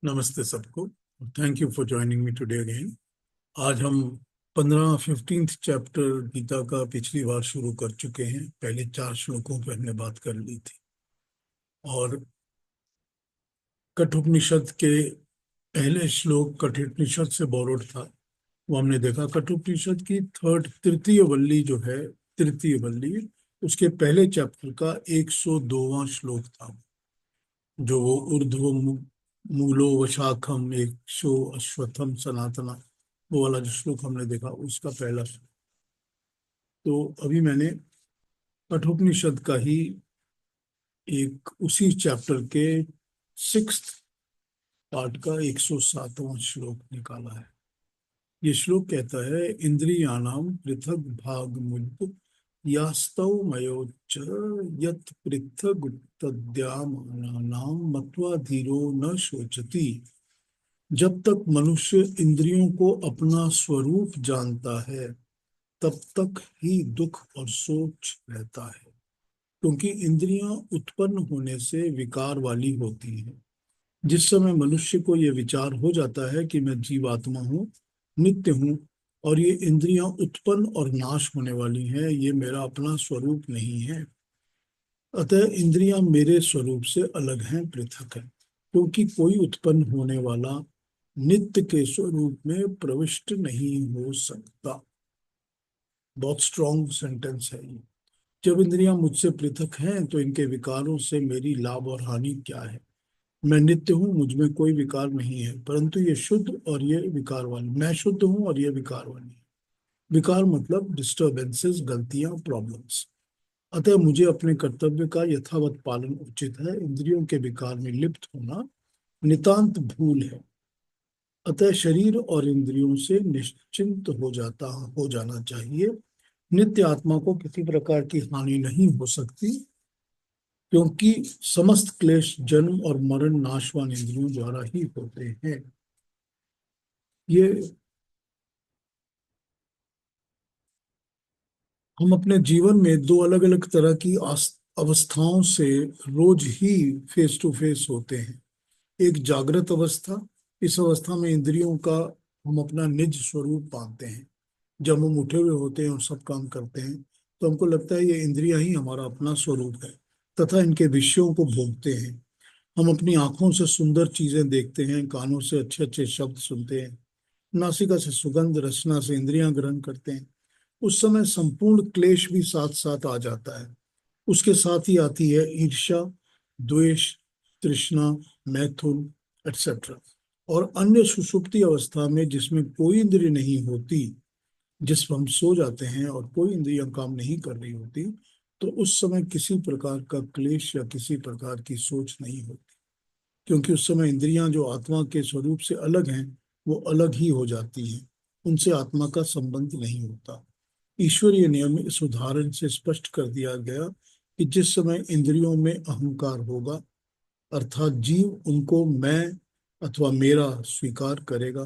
नमस्ते सबको। Thank you for joining me today again. आज हम 15th चैप्टर गीता का पिछली बार शुरू कर चुके हैं। पहले 4 श्लोकों पे हमने बात कर ली थी और कठोपनिषद के पहले श्लोक कठोपनिषद से बोरोड था। वो हमने देखा। कठोपनिषद की तृतीय वल्ली जो है, तृतीय वल्ली उसके पहले चैप्टर का 102वां श्लोक था, जो वो ऊर्ध्व मूलो वशाखम एक शो अश्वत्थम सनातना, वो वाला जो श्लोक हमने देखा उसका पहला श्लोक। तो अभी मैंने कठोपनिषद का ही एक उसी चैप्टर के 6th पार्ट का 107वां श्लोक निकाला है। ये श्लोक कहता है, इंद्रियाणाम पृथक भाग मुक्त यास्तव मयोच्च यत् पृथक तद्यामानानाम मत्वा धीरो न शोचति। जब तक मनुष्य इंद्रियों को अपना स्वरूप जानता है तब तक ही दुख और सोच रहता है, क्योंकि इंद्रियां उत्पन्न होने से विकार वाली होती हैं। जिस समय मनुष्य को यह विचार हो जाता है कि मैं जीवात्मा हूँ, नित्य हूँ, और ये इंद्रियां उत्पन्न और नाश होने वाली हैं, ये मेरा अपना स्वरूप नहीं है, अतः इंद्रियां मेरे स्वरूप से अलग हैं, पृथक है, क्योंकि कोई उत्पन्न होने वाला नित्य के स्वरूप में प्रविष्ट नहीं हो सकता। बहुत स्ट्रॉन्ग सेंटेंस है ये। जब इंद्रियां मुझसे पृथक हैं तो इनके विकारों से मेरी लाभ और हानि क्या है। मैं नित्य हूँ, मुझ में कोई विकार नहीं है, परंतु ये शुद्ध और ये विकार वाली, मैं शुद्ध हूँ और ये विकार वाली है। विकार मतलब डिस्टर्बेंसेस, गलतियां, प्रॉब्लम्स। अतः मुझे अपने कर्तव्य का यथावत पालन उचित है। इंद्रियों के विकार में लिप्त होना नितांत भूल है। अतः शरीर और इंद्रियों से निश्चिंत हो जाना चाहिए। नित्य आत्मा को किसी प्रकार की हानि नहीं हो सकती, क्योंकि समस्त क्लेश जन्म और मरण नाशवान इंद्रियों द्वारा ही होते हैं। ये हम अपने जीवन में दो अलग अलग तरह की अवस्थाओं से रोज ही फेस टू फेस होते हैं। एक जागृत अवस्था, इस अवस्था में इंद्रियों का हम अपना निज स्वरूप पाते हैं। जब हम उठे हुए होते हैं और सब काम करते हैं तो हमको लगता है ये इंद्रियां ही हमारा अपना स्वरूप है, तथा इनके विषयों को भोगते हैं। हम अपनी आंखों से सुंदर चीजें देखते हैं, कानों से अच्छे अच्छे शब्द सुनते हैं, नासिका से सुगंध, रसना से इंद्रियां ग्रहण करते हैं। उस समय संपूर्ण क्लेश भी साथ साथ आ जाता है। उसके साथ ही आती है ईर्ष्या, द्वेष, तृष्णा, मैथुन, एटसेट्रा। और अन्य सुषुप्ति अवस्था में, जिसमें कोई इंद्रिय नहीं होती, जिस पर हम सो जाते हैं और कोई इंद्रियां काम नहीं कर रही होती, तो उस समय किसी प्रकार का क्लेश या किसी प्रकार की सोच नहीं होती, क्योंकि उस समय इंद्रियां जो आत्मा के स्वरूप से अलग हैं वो अलग ही हो जाती हैं। उनसे आत्मा का संबंध नहीं होता। ईश्वरीय नियम इस उदाहरण से स्पष्ट कर दिया गया कि जिस समय इंद्रियों में अहंकार होगा, अर्थात जीव उनको मैं अथवा मेरा स्वीकार करेगा,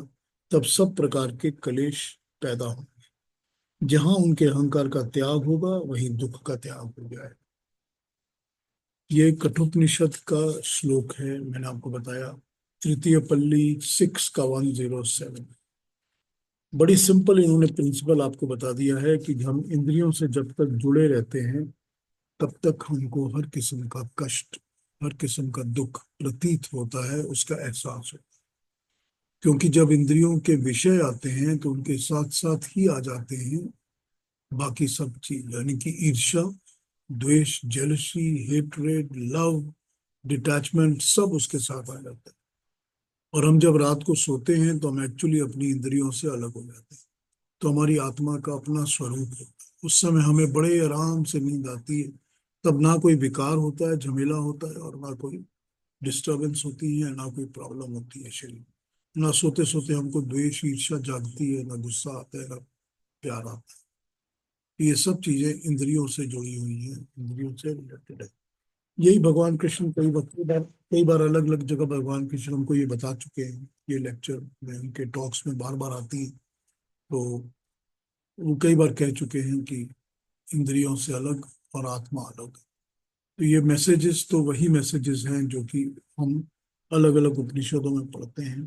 तब सब प्रकार के कलेश पैदा होंगे। जहां उनके अहंकार का त्याग होगा वहीं दुख का त्याग हो जाए। ये कठोपनिषद का श्लोक है, मैंने आपको बताया, तृतीय पल्ली 6 का 107। बड़ी सिंपल इन्होंने प्रिंसिपल आपको बता दिया है कि हम इंद्रियों से जब तक जुड़े रहते हैं तब तक हमको हर किस्म का कष्ट, हर किस्म का दुख प्रतीत होता है, उसका एहसास हो। क्योंकि जब इंद्रियों के विषय आते हैं तो उनके साथ साथ ही आ जाते हैं बाकी सब चीज, यानी कि ईर्ष्या, द्वेष, जेलसी, हेट्रेड, लव, डिटैचमेंट, सब उसके साथ आ जाता है। और हम जब रात को सोते हैं तो हम एक्चुअली अपनी इंद्रियों से अलग हो जाते हैं, तो हमारी आत्मा का अपना स्वरूप होता है। उस समय हमें बड़े आराम से नींद आती है। तब ना कोई विकार होता है, झमेला होता है, और ना कोई डिस्टरबेंस होती है, ना कोई प्रॉब्लम होती है शरीर में। ना सोते सोते हमको द्वेष, ईर्ष्या जागती है, ना गुस्सा आता है, ना प्यार आता है। ये सब चीजें इंद्रियों से जुड़ी हुई हैं, इंद्रियों से रिलेटेड है। यही भगवान कृष्ण कई बार अलग अलग जगह भगवान कृष्ण हमको ये बता चुके हैं। ये लेक्चर में, उनके टॉक्स में बार बार आती है। तो वो कई बार कह चुके हैं कि इंद्रियों से अलग और आत्मा अलग। तो ये मैसेजेस तो वही मैसेजेस हैं जो कि हम अलग अलग उपनिषदों में पढ़ते हैं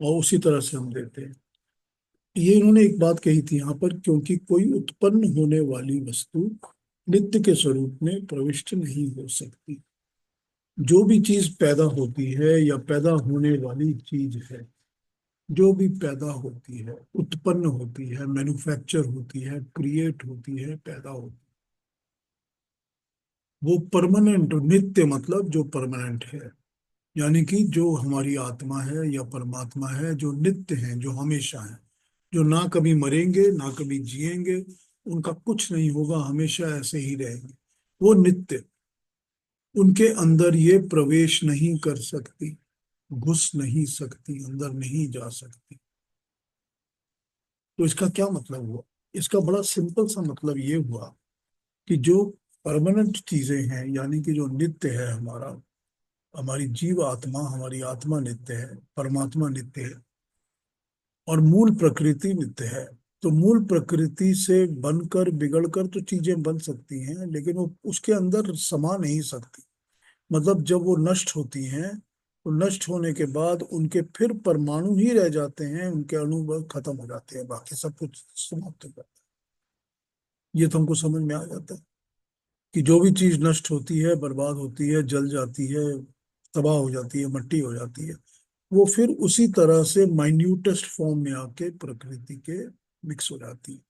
और उसी तरह से हम देते हैं। ये इन्होंने एक बात कही थी यहाँ पर, क्योंकि कोई उत्पन्न होने वाली वस्तु नित्य के स्वरूप में प्रविष्ट नहीं हो सकती। जो भी चीज पैदा होती है या पैदा होने वाली चीज है, जो भी पैदा होती है, उत्पन्न होती है, मैन्युफैक्चर होती है, क्रिएट होती है, पैदा होती है, वो परमानेंट, नित्य मतलब जो परमानेंट है, यानी कि जो हमारी आत्मा है या परमात्मा है, जो नित्य है, जो हमेशा है, जो ना कभी मरेंगे ना कभी जिएंगे, उनका कुछ नहीं होगा, हमेशा ऐसे ही रहेंगे, वो नित्य। उनके अंदर ये प्रवेश नहीं कर सकती, घुस नहीं सकती, अंदर नहीं जा सकती। तो इसका क्या मतलब हुआ? इसका बड़ा सिंपल सा मतलब ये हुआ कि जो परमानेंट चीजें हैं, यानी कि जो नित्य है हमारा, हमारी जीव आत्मा, हमारी आत्मा नित्य है, परमात्मा नित्य है, और मूल प्रकृति नित्य है। तो मूल प्रकृति से बनकर बिगड़कर तो चीजें बन सकती हैं, लेकिन वो उसके अंदर समा नहीं सकती। मतलब जब वो नष्ट होती हैं, तो नष्ट होने के बाद उनके फिर परमाणु ही रह जाते हैं, उनके अणु बस खत्म हो जाते हैं, बाकी सब कुछ समाप्त हो जाता है। ये तो हमको समझ में आ जाता है कि जो भी चीज नष्ट होती है, बर्बाद होती है, जल जाती है, तबाह हो जाती है, मट्टी हो जाती है, वो फिर उसी तरह से माइन्यूटेस्ट फॉर्म में आके प्रकृति के मिक्स हो जाती है।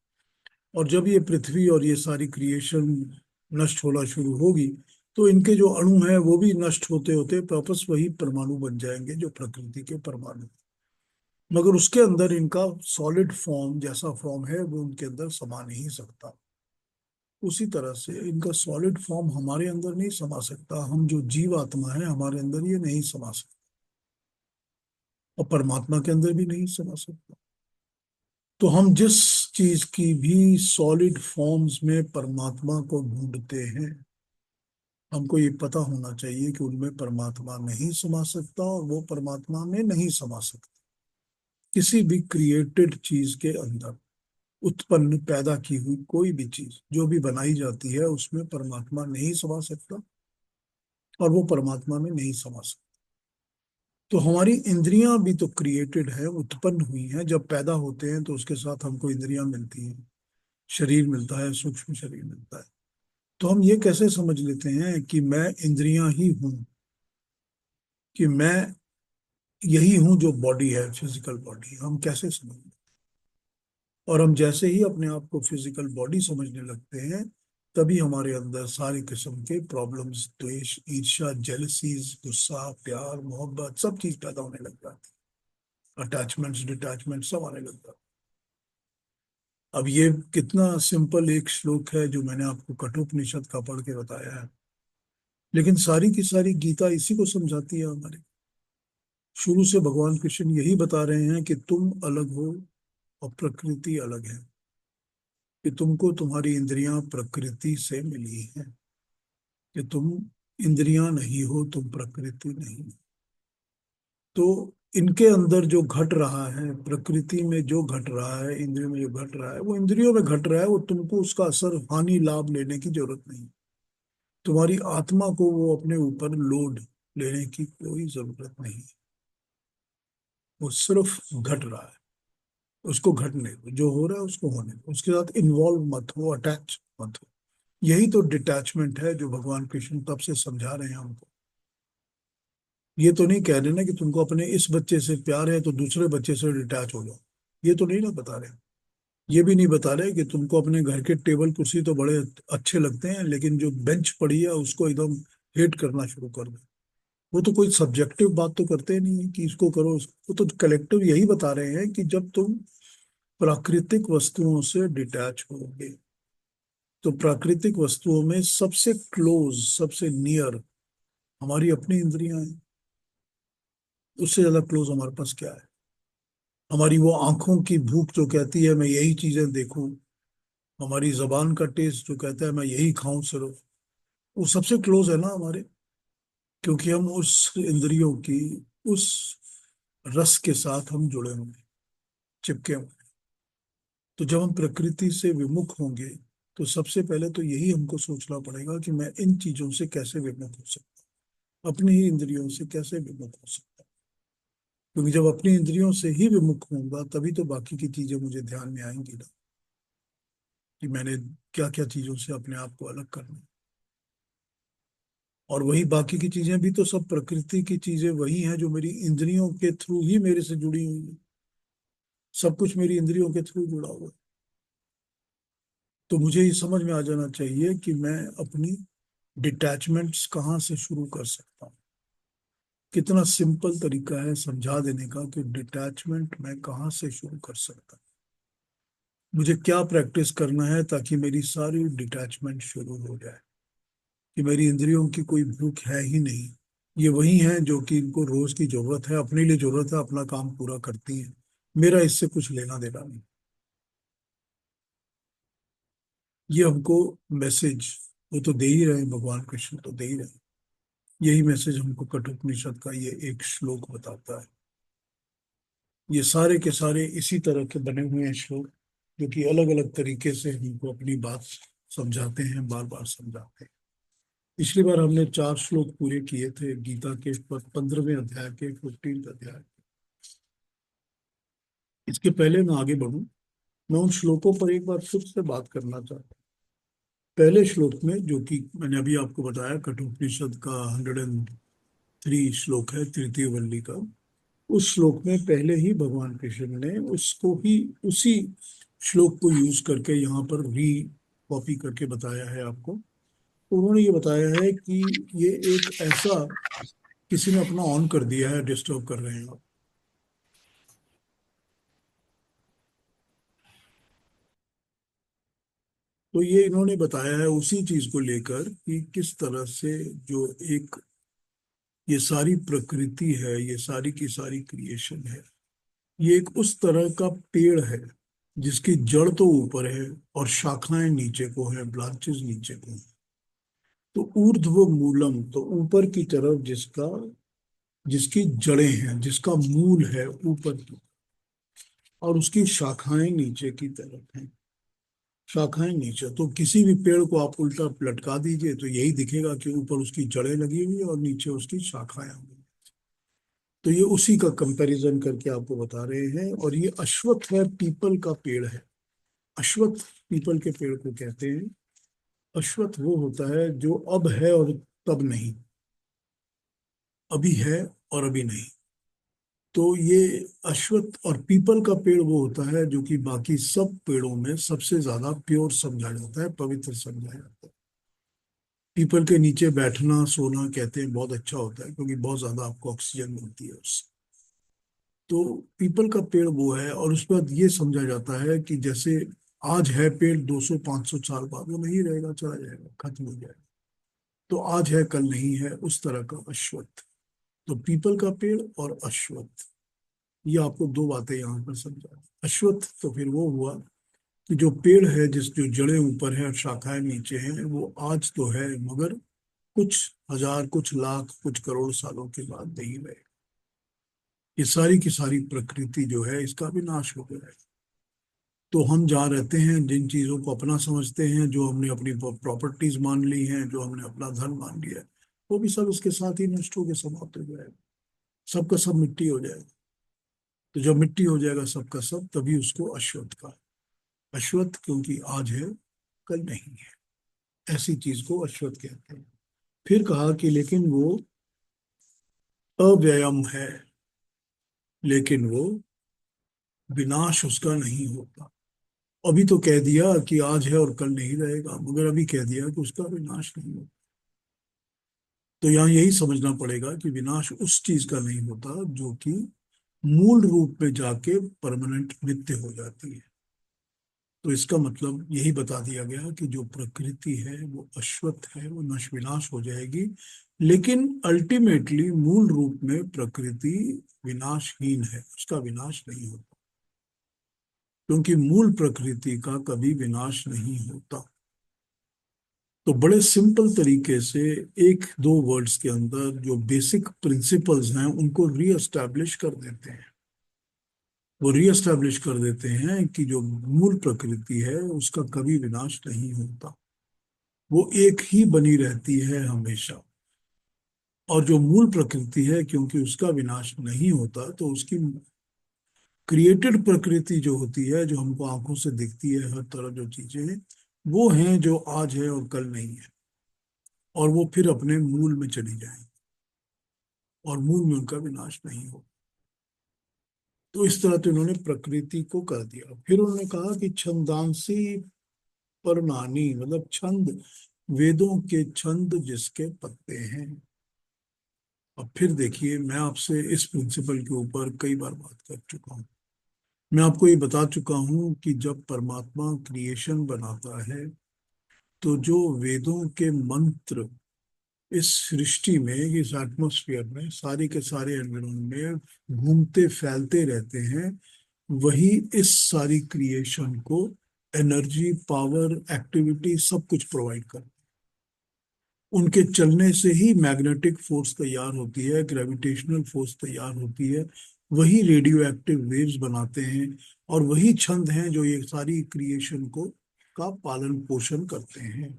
और जब ये पृथ्वी और ये सारी क्रिएशन नष्ट होना शुरू होगी, तो इनके जो अणु हैं वो भी नष्ट होते होते वापस वही परमाणु बन जाएंगे जो प्रकृति के परमाणु। मगर उसके अंदर इनका सॉलिड फॉर्म, जैसा फॉर्म है, वो उनके अंदर समा नहीं सकता। उसी तरह से इनका सॉलिड फॉर्म हमारे अंदर नहीं समा सकता। हम जो जीव आत्मा है, हमारे अंदर ये नहीं समा सकता, और परमात्मा के अंदर भी नहीं समा सकता। तो हम जिस चीज की भी सॉलिड फॉर्म्स में परमात्मा को ढूंढते हैं, हमको ये पता होना चाहिए कि उनमें परमात्मा नहीं समा सकता, और वो परमात्मा में नहीं समा सकता। किसी भी क्रिएटेड चीज के अंदर, उत्पन्न पैदा की हुई कोई भी चीज जो भी बनाई जाती है, उसमें परमात्मा नहीं समा सकता, और वो परमात्मा में नहीं समा सकता। तो हमारी इंद्रियां भी तो क्रिएटेड है, उत्पन्न हुई हैं। जब पैदा होते हैं तो उसके साथ हमको इंद्रियां मिलती हैं, शरीर मिलता है, सूक्ष्म शरीर मिलता है। तो हम ये कैसे समझ लेते हैं कि मैं इंद्रियां ही हूं, कि मैं यही हूं जो बॉडी है, फिजिकल बॉडी, हम कैसे समझ? और हम जैसे ही अपने आप को फिजिकल बॉडी समझने लगते हैं, तभी हमारे अंदर सारी किस्म के प्रॉब्लम्स, द्वेष, ईर्ष्या, जेलसीज, गुस्सा, प्यार, मोहब्बत, सब चीज पैदा होने लग जाती है। अटैचमेंट्स, डिटैचमेंट सब आने लग जाता है। अब ये कितना सिंपल एक श्लोक है जो मैंने आपको कठोपनिषद का पढ़ के बताया है, लेकिन सारी की सारी गीता इसी को समझाती है हमारी। शुरू से भगवान कृष्ण यही बता रहे हैं कि तुम अलग हो और प्रकृति अलग है, कि तुमको तुम्हारी इंद्रियां प्रकृति से मिली हैं, कि तुम इंद्रियां नहीं हो, तुम प्रकृति नहीं हो। तो इनके अंदर जो घट रहा है, प्रकृति में जो घट रहा है, इंद्रियों में जो घट रहा है, वो इंद्रियों में घट रहा है, वो तुमको उसका असर, हानि, लाभ लेने की जरूरत नहीं। तुम्हारी आत्मा को वो अपने ऊपर लोड लेने की कोई जरूरत नहीं। वो सिर्फ घट रहा है, उसको घटने दो, जो हो रहा है उसको होने दो, उसके साथ इन्वॉल्व मत हो, अटैच मत हो। यही तो डिटैचमेंट है जो भगवान कृष्ण तब से समझा रहे हैं हमको। ये तो नहीं कह रहे ना कि तुमको अपने इस बच्चे से प्यार है तो दूसरे बच्चे से डिटैच हो जाओ, ये तो नहीं ना बता रहे। ये भी नहीं बता रहे कि तुमको अपने घर के टेबल कुर्सी तो बड़े अच्छे लगते हैं, लेकिन जो बेंच पड़ी है उसको एकदम हेट करना शुरू कर दो। वो तो कोई सब्जेक्टिव बात तो करते ही नहीं है कि इसको करो वो तो कलेक्टिव यही बता रहे हैं कि जब तुम प्राकृतिक वस्तुओं से डिटैच होगे, तो प्राकृतिक वस्तुओं में सबसे क्लोज, सबसे नियर हमारी अपनी इंद्रियां हैं। उससे ज्यादा क्लोज हमारे पास क्या है? हमारी वो आंखों की भूख जो कहती है मैं यही चीजें देखूं, हमारी जबान का टेस्ट जो कहता है मैं यही खाऊं सिर्फ, वो सबसे क्लोज है ना हमारे। क्योंकि हम उस इंद्रियों की, उस रस के साथ हम जुड़े हुए हैं, चिपके हुए हैं। तो जब हम प्रकृति से विमुख होंगे, तो सबसे पहले तो यही हमको सोचना पड़ेगा कि मैं इन चीजों से कैसे विमुख हो सकता अपनी ही इंद्रियों से कैसे विमुख हो सकता हूँ? क्योंकि जब अपनी इंद्रियों से ही विमुख होऊंगा तभी तो बाकी की चीजें मुझे ध्यान में आएंगी ना, कि मैंने क्या क्या चीजों से अपने आप को अलग करना है। और वही बाकी की चीजें भी तो सब प्रकृति की चीजें वही हैं जो मेरी इंद्रियों के थ्रू ही मेरे से जुड़ी हुई है। सब कुछ मेरी इंद्रियों के थ्रू जुड़ा हुआ है। तो मुझे ये समझ में आ जाना चाहिए कि मैं अपनी डिटैचमेंट्स कहाँ से शुरू कर सकता हूँ। कितना सिंपल तरीका है समझा देने का कि डिटैचमेंट मैं कहाँ से शुरू कर सकता हूँ। मुझे क्या प्रैक्टिस करना है ताकि मेरी सारी डिटैचमेंट शुरू हो जाए, कि मेरी इंद्रियों की कोई भूख है ही नहीं। ये वही हैं जो कि इनको रोज की जरूरत है, अपने लिए जरूरत है, अपना काम पूरा करती हैं। मेरा इससे कुछ लेना देना नहीं। ये हमको मैसेज वो तो दे ही रहे हैं, भगवान कृष्ण तो दे ही रहे हैं। यही मैसेज हमको कठोपनिषद का ये एक श्लोक बताता है। ये सारे के सारे इसी तरह के बने हुए हैं श्लोक, जो कि अलग अलग तरीके से हमको अपनी बात समझाते हैं, बार बार समझाते हैं। पिछली बार हमने 4 श्लोक पूरे किए थे गीता के 15वें अध्याय के 15th अध्याय। इसके पहले मैं आगे बढ़ूं, मैं उन श्लोकों पर एक बार फिर से बात करना चाहता हूँ। पहले श्लोक में जो कि मैंने अभी आपको बताया, कठोपनिषद का 103 श्लोक है, तृतीय वल्ली का। उस श्लोक में पहले ही भगवान कृष्ण ने उसको ही उसी श्लोक को यूज करके यहाँ पर री कॉपी करके बताया है आपको। तो उन्होंने ये बताया है कि ये एक ऐसा, किसी ने अपना ऑन कर दिया है, डिस्टर्ब कर रहे हैं आप। तो ये इन्होंने बताया है उसी चीज को लेकर कि किस तरह से जो एक ये सारी प्रकृति है, ये सारी की सारी क्रिएशन है, ये एक उस तरह का पेड़ है जिसकी जड़ तो ऊपर है और शाखाएं नीचे को है, ब्रांचेस नीचे को है। तो ऊर्ध्व मूलम, तो ऊपर की तरफ जिसका, जिसकी जड़ें हैं, जिसका मूल है ऊपर की, और उसकी शाखाएं नीचे की तरफ हैं। शाखाएं नीचे, तो किसी भी पेड़ को आप उल्टा लटका दीजिए तो यही दिखेगा कि ऊपर उसकी जड़ें लगी हुई है और नीचे उसकी शाखाएं हुई। तो ये उसी का कंपैरिजन करके आपको बता रहे हैं। और ये अश्वत्थ है, पीपल का पेड़ है। अश्वत्थ पीपल के पेड़ को कहते हैं। अश्वत्थ वो होता है जो अब है और तब नहीं, अभी है और अभी नहीं। तो ये अश्वत्थ और पीपल का पेड़ वो होता है जो कि बाकी सब पेड़ों में सबसे ज्यादा प्योर समझा जाता है, पवित्र समझा जाता है। पीपल के नीचे बैठना सोना कहते हैं बहुत अच्छा होता है, क्योंकि बहुत ज्यादा आपको ऑक्सीजन मिलती है उससे। तो पीपल का पेड़ वो है, और उसके बाद ये समझा जाता है कि जैसे आज है पेड़, 200-500 साल बाद वो नहीं रहेगा, चला जाएगा, खत्म हो जाएगा। तो आज है कल नहीं है, उस तरह का अश्वत्थ। तो पीपल का पेड़ और अश्वत्थ, ये आपको दो बातें यहाँ पर समझा। अश्वत्थ तो फिर वो हुआ कि जो पेड़ है, जिस जो जड़ें ऊपर है और शाखाएं नीचे हैं, वो आज तो है मगर कुछ हजार, कुछ लाख, कुछ करोड़ सालों के बाद नहीं रहे। ये सारी की सारी प्रकृति जो है इसका भी नाश हो गया है। तो हम जहाँ रहते हैं, जिन चीजों को अपना समझते हैं, जो हमने अपनी प्रॉपर्टीज मान ली हैं, जो हमने अपना धन मान लिया है, वो भी सब इसके साथ ही नष्ट होकर समाप्त हो जाएगा। सबका सब मिट्टी हो जाएगा। तो जब मिट्टी हो जाएगा सबका सब, तभी उसको अश्वत्थ का, अश्वत्थ क्योंकि आज है कल नहीं है, ऐसी चीज को अश्वत्थ कहते हैं। फिर कहा कि लेकिन वो अव्ययम है, लेकिन वो विनाश उसका नहीं होता। अभी तो कह दिया कि आज है और कल नहीं रहेगा, मगर अभी कह दिया कि उसका विनाश नहीं होता। तो यहाँ यही समझना पड़ेगा कि विनाश उस चीज का नहीं होता जो कि मूल रूप में जाके परमानेंट नित्य हो जाती है। तो इसका मतलब यही बता दिया गया कि जो प्रकृति है वो अश्वत्थ है, वो नश विनाश हो जाएगी। लेकिन अल्टीमेटली मूल रूप में प्रकृति विनाशहीन है, उसका विनाश नहीं होता, क्योंकि मूल प्रकृति का कभी विनाश नहीं होता। तो बड़े सिंपल तरीके से एक दो वर्ड्स के अंदर जो बेसिक प्रिंसिपल्स हैं उनको रीएस्टैब्लिश कर देते हैं। वो रीएस्टैब्लिश कर देते हैं कि जो मूल प्रकृति है उसका कभी विनाश नहीं होता, वो एक ही बनी रहती है हमेशा। और जो मूल प्रकृति है, क्योंकि उसका विनाश नहीं होता, तो उसकी क्रिएटेड प्रकृति जो होती है, जो हमको आंखों से दिखती है, हर तरह जो चीजें हैं, वो हैं जो आज है और कल नहीं है, और वो फिर अपने मूल में चली जाएंगी, और मूल में उनका विनाश नहीं हो। तो इस तरह तो इन्होंने प्रकृति को कर दिया। फिर उन्होंने कहा कि छंदांसी परनानी, मतलब छंद, वेदों के छंद जिसके पत्ते हैं। अब फिर देखिए, मैं आपसे इस प्रिंसिपल के ऊपर कई बार बात कर चुका हूँ। मैं आपको ये बता चुका हूँ कि जब परमात्मा क्रिएशन बनाता है, तो जो वेदों के मंत्र इस सृष्टि में, इस एटमॉस्फेयर में, सारे के सारे एनवायरमेंट में घूमते फैलते रहते हैं, वही इस सारी क्रिएशन को एनर्जी, पावर, एक्टिविटी सब कुछ प्रोवाइड करते हैं। उनके चलने से ही मैग्नेटिक फोर्स तैयार होती है, ग्रेविटेशनल फोर्स तैयार होती है, वही रेडियो एक्टिव वेव्स बनाते हैं, और वही छंद हैं जो ये सारी क्रिएशन को का पालन पोषण करते हैं।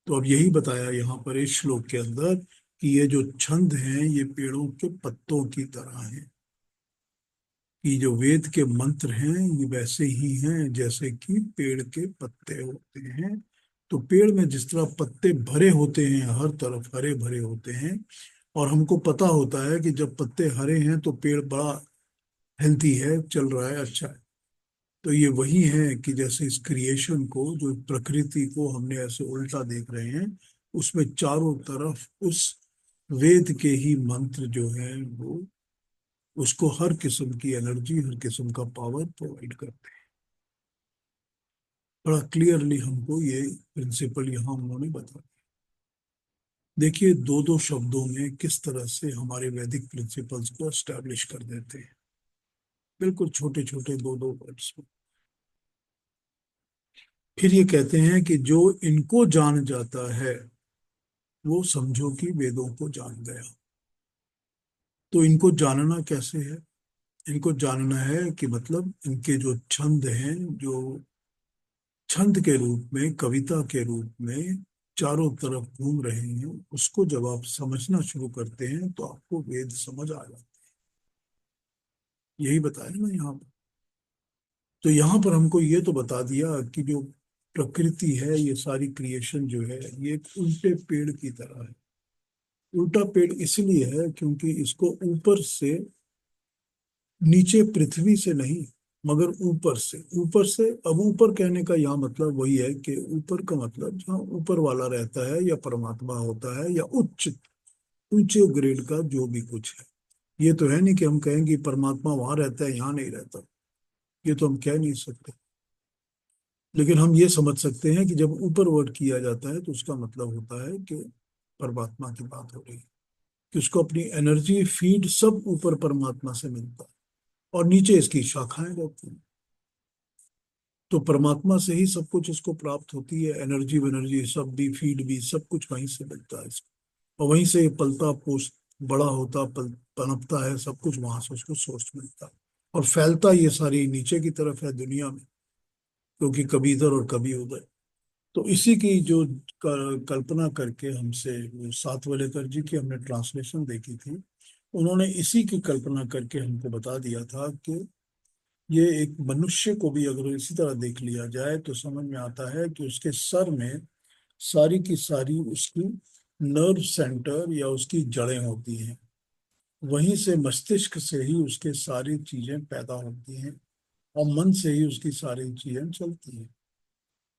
तो अब यही बताया यहाँ पर इस श्लोक के अंदर कि ये जो छंद हैं, ये पेड़ों के पत्तों की तरह हैं, कि जो वेद के मंत्र हैं ये वैसे ही हैं जैसे कि पेड़ के पत्ते होते हैं। तो पेड़ में जिस तरह पत्ते भरे होते हैं, हर तरफ हरे भरे होते हैं, और हमको पता होता है कि जब पत्ते हरे हैं तो पेड़ बड़ा हेल्थी है, चल रहा है, अच्छा है। तो ये वही है कि जैसे इस क्रिएशन को, जो प्रकृति को हमने ऐसे उल्टा देख रहे हैं, उसमें चारों तरफ उस वेद के ही मंत्र जो है वो उसको हर किस्म की एनर्जी, हर किस्म का पावर प्रोवाइड करते हैं। बड़ा क्लियरली हमको ये प्रिंसिपल यहाँ उन्होंने बताया। देखिए, दो दो शब्दों में किस तरह से हमारे वैदिक प्रिंसिपल्स को एस्टैब्लिश कर देते हैं, बिल्कुल छोटे छोटे दो दो वर्ड्स में। फिर ये कहते हैं कि जो इनको जान जाता है, वो समझो कि वेदों को जान गया। तो इनको जानना कैसे है? इनको जानना है कि मतलब इनके जो छंद हैं, जो छंद के रूप में, कविता के रूप में चारों तरफ घूम रहे हैं, उसको जब आप समझना शुरू करते हैं तो आपको वेद समझ आ जाता है। यही बताया ना यहाँ पर। तो यहाँ पर हमको ये तो बता दिया कि जो प्रकृति है, ये सारी क्रिएशन जो है, ये एक उल्टे पेड़ की तरह है। उल्टा पेड़ इसलिए है क्योंकि इसको ऊपर से, नीचे पृथ्वी से नहीं, मगर ऊपर से, ऊपर से। अब ऊपर कहने का यहाँ मतलब वही है कि ऊपर का मतलब जहाँ ऊपर वाला रहता है, या परमात्मा होता है, या उच्च, ऊंचे ग्रेड का जो भी कुछ है। ये तो है नहीं कि हम कहेंगे परमात्मा वहां रहता है, यहाँ नहीं रहता। ये तो हम कह नहीं सकते। लेकिन हम ये समझ सकते हैं कि जब ऊपर वर्ड किया जाता है तो उसका मतलब होता है कि परमात्मा की बात हो रही है, कि उसको अपनी एनर्जी फीड सब ऊपर परमात्मा से मिलता है, और नीचे इसकी शाखाएं रहती हैं। तो परमात्मा से ही सब कुछ इसको प्राप्त होती है, एनर्जी वनर्जी सब भी, फीड भी, सब कुछ वहीं से मिलता है इसको, और वहीं से ये पलता पोष बड़ा होता, पनपता है, सब कुछ वहां से उसको सोर्स मिलता है। और फैलता ये सारी नीचे की तरफ है दुनिया में, क्योंकि कभी इधर और कभी उधर। तो इसी की जो कल्पना करके हमसे, वो सातवलेकर जी की हमने ट्रांसलेशन देखी थी, उन्होंने इसी की कल्पना करके हमको बता दिया था कि ये एक मनुष्य को भी अगर इसी तरह देख लिया जाए तो समझ में आता है कि उसके सर में सारी की सारी उसकी नर्व सेंटर या उसकी जड़ें होती हैं। वहीं से, मस्तिष्क से ही उसके सारी चीजें पैदा होती हैं, और मन से ही उसकी सारी चीजें चलती हैं।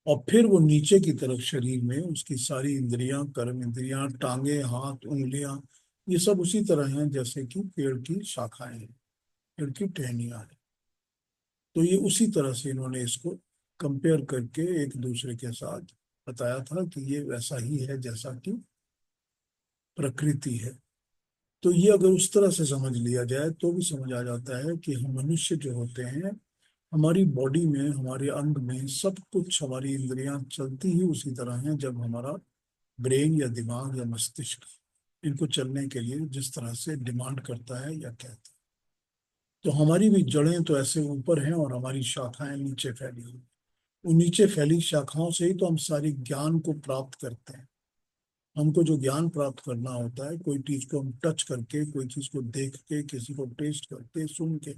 और फिर वो नीचे की तरफ शरीर में उसकी सारी इंद्रियां, कर्म इंद्रियां, टांगे, हाथ, उंगलियां, ये सब उसी तरह हैं जैसे कि पेड़ की शाखाएं हैं, पेड़ की टहनियां हैं। तो ये उसी तरह से इन्होंने इसको कंपेयर करके एक दूसरे के साथ बताया था कि ये वैसा ही है जैसा कि प्रकृति है। तो ये अगर उस तरह से समझ लिया जाए तो भी समझ आ जाता है कि हम मनुष्य जो होते हैं, हमारी बॉडी में, हमारे अंग में सब कुछ, हमारी इंद्रियां चलती ही उसी तरह हैं जब हमारा ब्रेन या दिमाग या मस्तिष्क इनको चलने के लिए जिस तरह से डिमांड करता है या कहता है। तो हमारी भी जड़ें तो ऐसे ऊपर हैं और हमारी शाखाएं नीचे फैली हुई। उन नीचे फैली शाखाओं से ही तो हम सारी ज्ञान को प्राप्त करते हैं। हमको जो ज्ञान प्राप्त करना होता है, कोई चीज को हम टच करके, कोई चीज को देख के, किसी को टेस्ट करके, सुन के,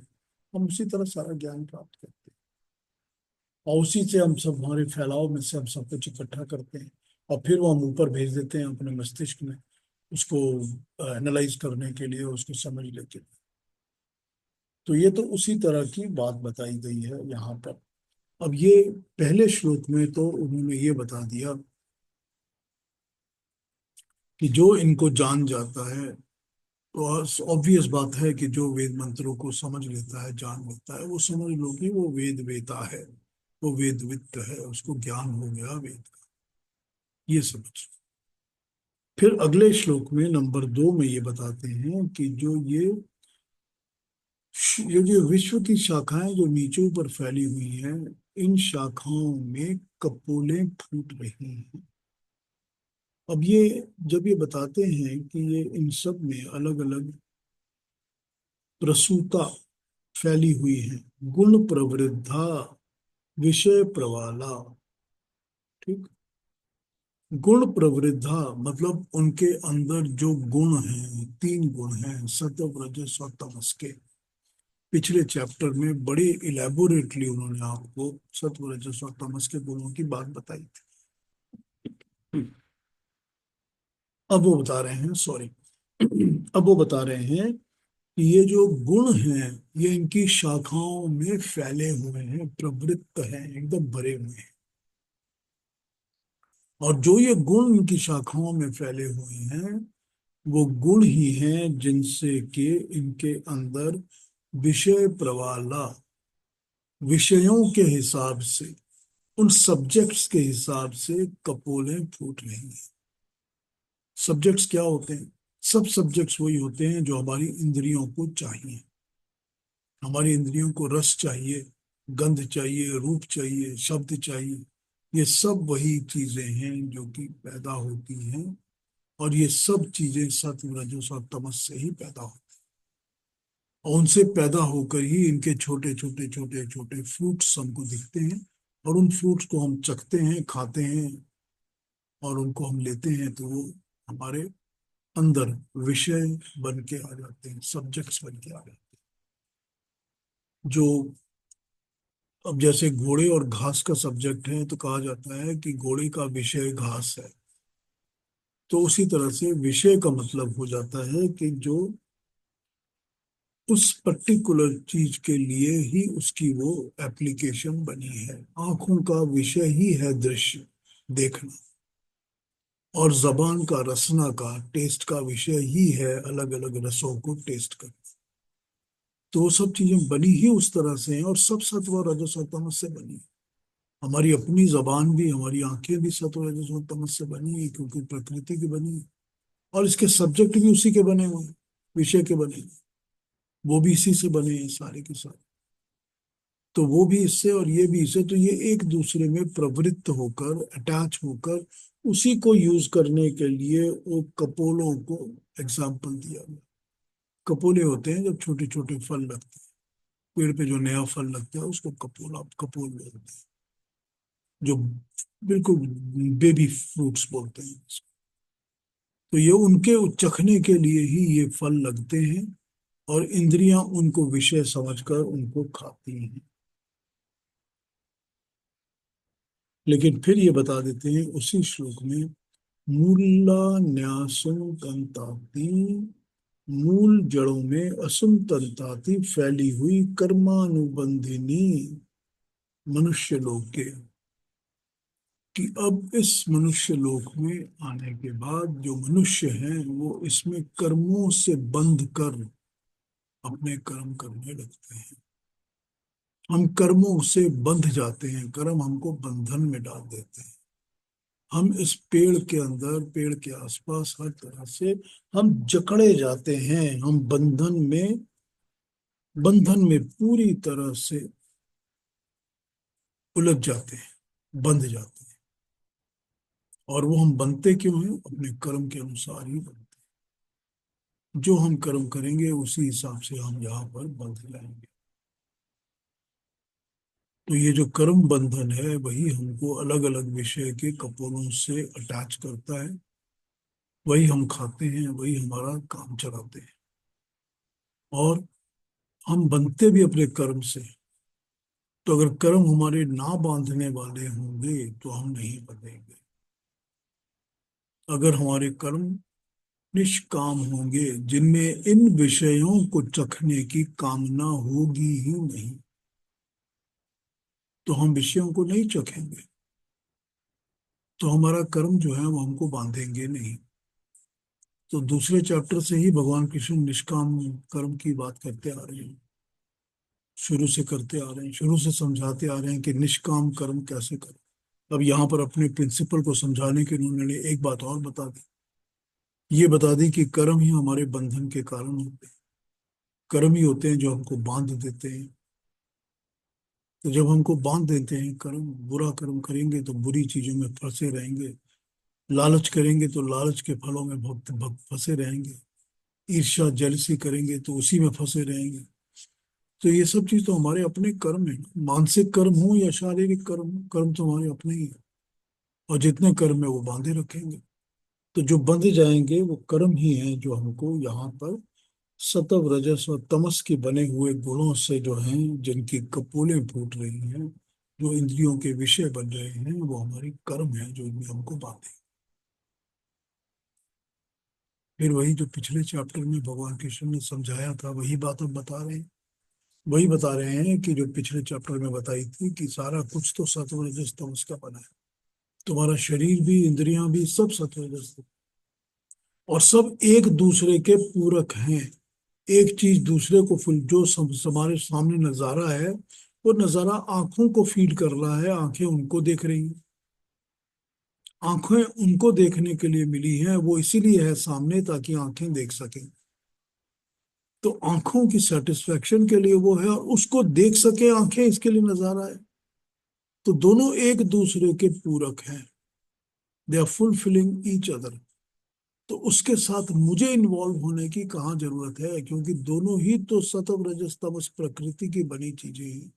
हम उसी तरह सारा ज्ञान प्राप्त करते हैं। और उसी से हम सब, हमारे फैलाव में से हम सब कुछ इकट्ठा करते हैं, और फिर वो हम ऊपर भेज देते हैं अपने मस्तिष्क में, उसको एनालाइज करने के लिए, उसको समझ लेके। तो ये तो उसी तरह की बात बताई गई है यहाँ पर। अब ये पहले श्लोक में तो उन्होंने ये बता दिया कि जो इनको जान जाता है, तो ऑब्वियस बात है कि जो वेद मंत्रों को समझ लेता है, जान लेता है, वो समझ लो कि वो वेद वेता है, वो वेदवित्त है, उसको ज्ञान हो गया वेद का, ये समझ। फिर अगले श्लोक में नंबर 2 में ये बताते हैं कि ये जो विश्व की शाखाएं जो नीचे ऊपर फैली हुई हैं, इन शाखाओं में कपोलें फूट रही हैं। अब ये जब ये बताते हैं कि ये इन सब में अलग अलग प्रसूता फैली हुई है, गुण प्रवृद्धा, विषय प्रवाला, ठीक। गुण प्रवृद्धा मतलब उनके अंदर जो गुण हैं, 3 गुण हैं, सत्व रजस और तमस के। पिछले चैप्टर में बड़ी इलेबोरेटली उन्होंने आपको सत्व रजस और तमस के गुणों की बात बताई थी। अब वो बता रहे हैं, सॉरी, अब वो बता रहे हैं कि ये जो गुण हैं, ये इनकी शाखाओं में फैले हुए हैं, प्रवृत्त हैं, एकदम भरे हुए हैं। और जो ये गुण इनकी शाखाओं में फैले हुए हैं, वो गुण ही हैं जिनसे कि इनके अंदर विषय प्रवाला, विषयों के हिसाब से, उन सब्जेक्ट्स के हिसाब से कपोलें फूट रही हैं। सब्जेक्ट्स क्या होते हैं? सब सब्जेक्ट्स वही होते हैं जो हमारी इंद्रियों को चाहिए। हमारी इंद्रियों को रस चाहिए, गंध चाहिए, रूप चाहिए, शब्द चाहिए। ये सब वही चीजें हैं जो कि पैदा होती हैं, और ये सब चीजें सत्व रजस और तमस से ही पैदा होती हैं। और उनसे पैदा होकर ही इनके छोटे छोटे छोटे छोटे फ्रूट्स हमको दिखते हैं, और उन फ्रूट्स को हम चखते हैं, खाते हैं, और उनको हम लेते हैं, तो वो हमारे अंदर विषय बन के आ जाते हैं, सब्जेक्ट्स बन के आ जाते हैं। जो अब जैसे घोड़े और घास का सब्जेक्ट है, तो कहा जाता है कि घोड़े का विषय घास है। तो उसी तरह से विषय का मतलब हो जाता है कि जो उस पर्टिकुलर चीज के लिए ही उसकी वो एप्लीकेशन बनी है। आंखों का विषय ही है दृश्य, देखना। और जबान का, रसना का, टेस्ट का विषय ही है अलग अलग रसों को टेस्ट करना। तो वो सब चीजें बनी ही उस तरह से हैं, और सब सत्व और रजस और तमस से बनी है। हमारी अपनी जबान भी, हमारी आंखें भी सत्व रजस और तमस से बनी है, क्योंकि प्रकृति की बनी है। और इसके सब्जेक्ट भी उसी के बने हुए हैं, विषय के बने हैं। वो भी इसी से बने हैं सारे के सारे। तो वो भी इससे और ये भी इससे, तो ये एक दूसरे में प्रवृत्त होकर, अटैच होकर, उसी को यूज करने के लिए वो कपोलों को एग्जाम्पल दिया गया। कपोले होते हैं जब छोटे छोटे फल लगते हैं, पेड़ पे जो नया फल लगता है उसको कपोला, कपोल बोलते हैं। जो बिल्कुल बेबी फ्रूट्स बोलते हैं इसको। तो ये उनके चखने के लिए ही ये फल लगते हैं, और इंद्रियां उनको विषय समझकर उनको खाती हैं। लेकिन फिर ये बता देते हैं उसी श्लोक में, मूला न्यासुम कंताति, मूल जड़ों में असुम तंताति फैली हुई कर्मानुबंधिनी मनुष्य लोक के, कि अब इस मनुष्य लोक में आने के बाद जो मनुष्य हैं, वो इसमें कर्मों से बंध कर अपने कर्म करने लगते हैं। हम कर्मों से बंध जाते हैं, कर्म हमको बंधन में डाल देते हैं। हम इस पेड़ के अंदर, पेड़ के आसपास हर तरह से हम जकड़े जाते हैं, हम बंधन में पूरी तरह से उलझ जाते हैं, बंध जाते हैं। और वो हम बनते क्यों हैं? अपने कर्म के अनुसार ही बनते हैं। जो हम कर्म करेंगे उसी हिसाब से हम यहाँ पर बंध जाएंगे। तो ये जो कर्म बंधन है, वही हमको अलग अलग विषय के कपोलों से अटैच करता है, वही हम खाते हैं, वही हमारा काम चलाते हैं। और हम बनते भी अपने कर्म से। तो अगर कर्म हमारे ना बांधने वाले होंगे तो हम नहीं बनेंगे। अगर हमारे कर्म निष्काम होंगे, जिनमें इन विषयों को चखने की कामना होगी ही नहीं, तो हम विषयों को नहीं चखेंगे। तो हमारा कर्म जो है वो हमको बांधेंगे नहीं। तो दूसरे चैप्टर से ही भगवान कृष्ण निष्काम कर्म की बात करते आ रहे हैं। शुरू से करते आ रहे हैं, शुरू से समझाते आ रहे हैं कि निष्काम कर्म कैसे करें। अब यहाँ पर अपने प्रिंसिपल को समझाने के लिए उन्होंने एक बात और बता दी। ये बता दी कि कर्म ही हमारे बंधन के कारण होते हैं। कर्म ही होते हैं जो हमको बांध देते हैं। तो जब हमको बांध देते हैं कर्म, बुरा कर्म करेंगे तो बुरी चीजों में फंसे रहेंगे। लालच करेंगे तो लालच के फलों में फंसे रहेंगे। ईर्ष्या जलसी करेंगे तो उसी में फंसे रहेंगे। तो ये सब चीज तो हमारे अपने कर्म है। मानसिक कर्म हो या शारीरिक कर्म हो, कर्म तो हमारे अपने ही है। और जितने कर्म है वो बांधे रखेंगे। तो जो बंध जाएंगे वो कर्म ही हैं जो हमको यहाँ पर सतव रजस और तमस के बने हुए गुणों से जो हैं, जिनकी कपोलें फूट रही हैं, जो इंद्रियों के विषय बन रहे हैं, वो हमारी कर्म है जो इनमें हमको बांधे। फिर वही जो पिछले चैप्टर में भगवान कृष्ण ने समझाया था वही बात हम बता रहे हैं। वही बता रहे हैं कि जो पिछले चैप्टर में बताई थी कि सारा कुछ तो सत्व रजस तमस का बना है। तुम्हारा शरीर भी, इंद्रियां भी, सब सत्व रजस, और सब एक दूसरे के पूरक हैं। एक चीज दूसरे को फुल जो हमारे सामने नजारा है, वो नजारा आंखों को फीड कर रहा है। आंखें उनको देख रही हैं। आंखें उनको देखने के लिए मिली हैं, वो इसीलिए है सामने ताकि आंखें देख सकें। तो आंखों की सेटिस्फेक्शन के लिए वो है, और उसको देख सके आंखें, इसके लिए नजारा है। तो दोनों एक दूसरे के पूरक हैं। They are fulfilling each other. तो उसके साथ मुझे इन्वॉल्व होने की कहाँ जरूरत है, क्योंकि दोनों ही तो सतव रजस तमस प्रकृति की बनी चीजें हैं।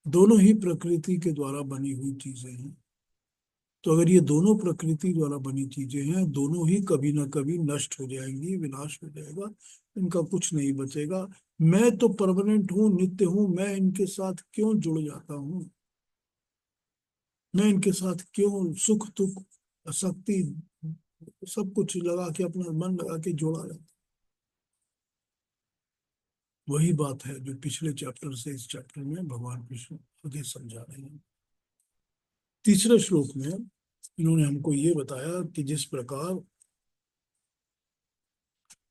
दोनों ही प्रकृति के द्वारा बनी हुई चीजें हैं। तो अगर ये दोनों प्रकृति द्वारा बनी चीजें हैं, दोनों ही कभी ना कभी नष्ट हो जाएंगी, विनाश हो जाएगा। इनका कुछ नहीं बचेगा। मैं तो परमानेंट हूँ, नित्य हूँ। मैं इनके साथ क्यों जुड़ जाता हूँ? मैं इनके साथ क्यों सुख दुख शक्ति सब कुछ लगा के, अपना मन लगा के जोड़ा रहता? वही बात है जो पिछले चैप्टर से इस चैप्टर में भगवान कृष्ण आगे समझा रहे हैं। तीसरे श्लोक में इन्होंने हमको ये बताया कि जिस प्रकार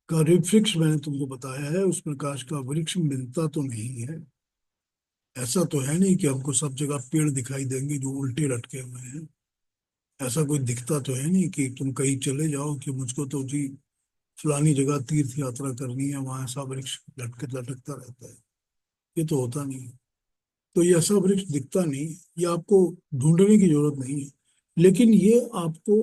का वृक्ष मैंने तुमको बताया है, उस प्रकाश का वृक्ष मिलता तो नहीं है। ऐसा तो है नहीं कि हमको सब जगह पेड़ दिखाई देंगे जो उल्टे लटके हुए हैं। ऐसा कोई दिखता तो है नहीं कि तुम कहीं चले जाओ कि मुझको तो जी फलानी जगह तीर्थ यात्रा करनी है, वहां ऐसा वृक्ष लटके लटकता रहता है। ये तो होता नहीं है। तो ये ऐसा वृक्ष दिखता नहीं। ये आपको ढूंढने की जरूरत नहीं है। लेकिन ये आपको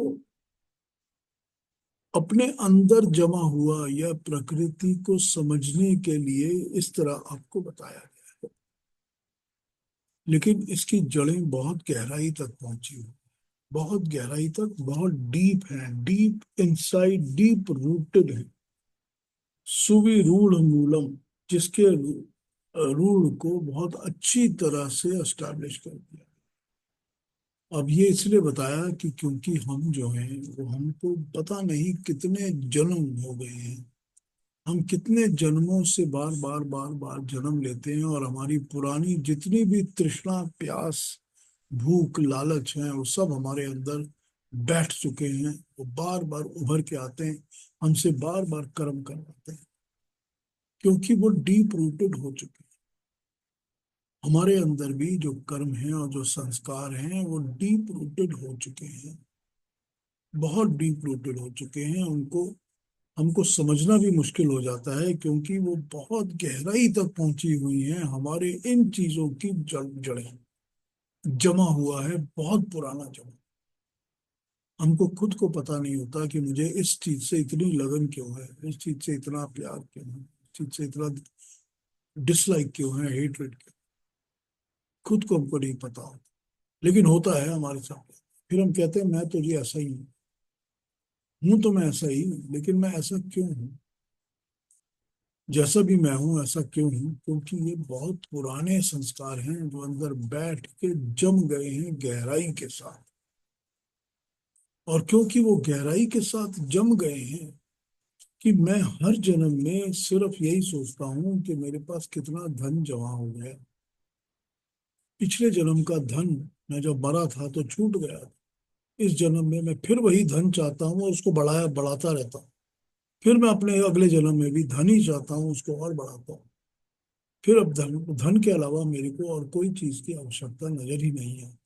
अपने अंदर जमा हुआ या प्रकृति को समझने के लिए इस तरह आपको बताया गया है। लेकिन इसकी जड़ें बहुत गहराई तक पहुंची हुई, बहुत गहराई तक, बहुत डीप है, डीप इनसाइड, डीप रूटेड है। सुविरूढ़ मूलम, जिसके रूढ़ को बहुत अच्छी तरह से एस्टैब्लिश कर दिया। अब ये इसलिए बताया कि क्योंकि हम जो हैं वो, हमको पता नहीं कितने जन्म हो गए हैं। हम कितने जन्मों से बार बार बार बार जन्म लेते हैं, और हमारी पुरानी जितनी भी तृष्णा, प्यास, भूख, लालच है, वो सब हमारे अंदर बैठ चुके हैं। वो बार बार उभर के आते हैं, हमसे बार बार कर्म करवाते हैं, क्योंकि वो डीप रूटेड हो चुके हैं। हमारे अंदर भी जो कर्म है और जो संस्कार हैं वो डीप रूटेड हो चुके हैं। बहुत डीप रूटेड हो चुके हैं। उनको हमको समझना भी मुश्किल हो जाता है, क्योंकि वो बहुत गहराई तक पहुंची हुई हैं। हमारे इन चीजों की जड़ें जमा हुआ है, बहुत पुराना जमा। हमको खुद को पता नहीं होता कि मुझे इस चीज से इतनी लगन क्यों है, इस चीज से इतना प्यार क्यों है, इस चीज से इतना डिसलाइक क्यों है, हेटरेट क्यों। खुद को हमको नहीं पता होता, लेकिन होता है हमारे साथ। फिर हम कहते हैं मैं तो जी ऐसा ही हूँ। हूं तो मैं ऐसा ही हूं, लेकिन मैं ऐसा क्यों हूं? जैसा भी मैं हूं ऐसा क्यों हूं? क्योंकि ये बहुत पुराने संस्कार हैं जो अंदर बैठ के जम गए हैं गहराई के साथ। और क्योंकि वो गहराई के साथ जम गए हैं, कि मैं हर जन्म में सिर्फ यही सोचता हूँ कि मेरे पास कितना धन जमा हो गया। पिछले जन्म का धन मैं जब बड़ा था तो छूट गया। इस जन्म में मैं फिर वही धन चाहता हूँ और उसको बढ़ाया बढ़ाता रहता हूँ। फिर मैं अपने अगले जन्म में भी धन ही चाहता हूँ, उसको और बढ़ाता हूँ। फिर अब धन धन के अलावा मेरे को और कोई चीज की आवश्यकता नजर ही नहीं है।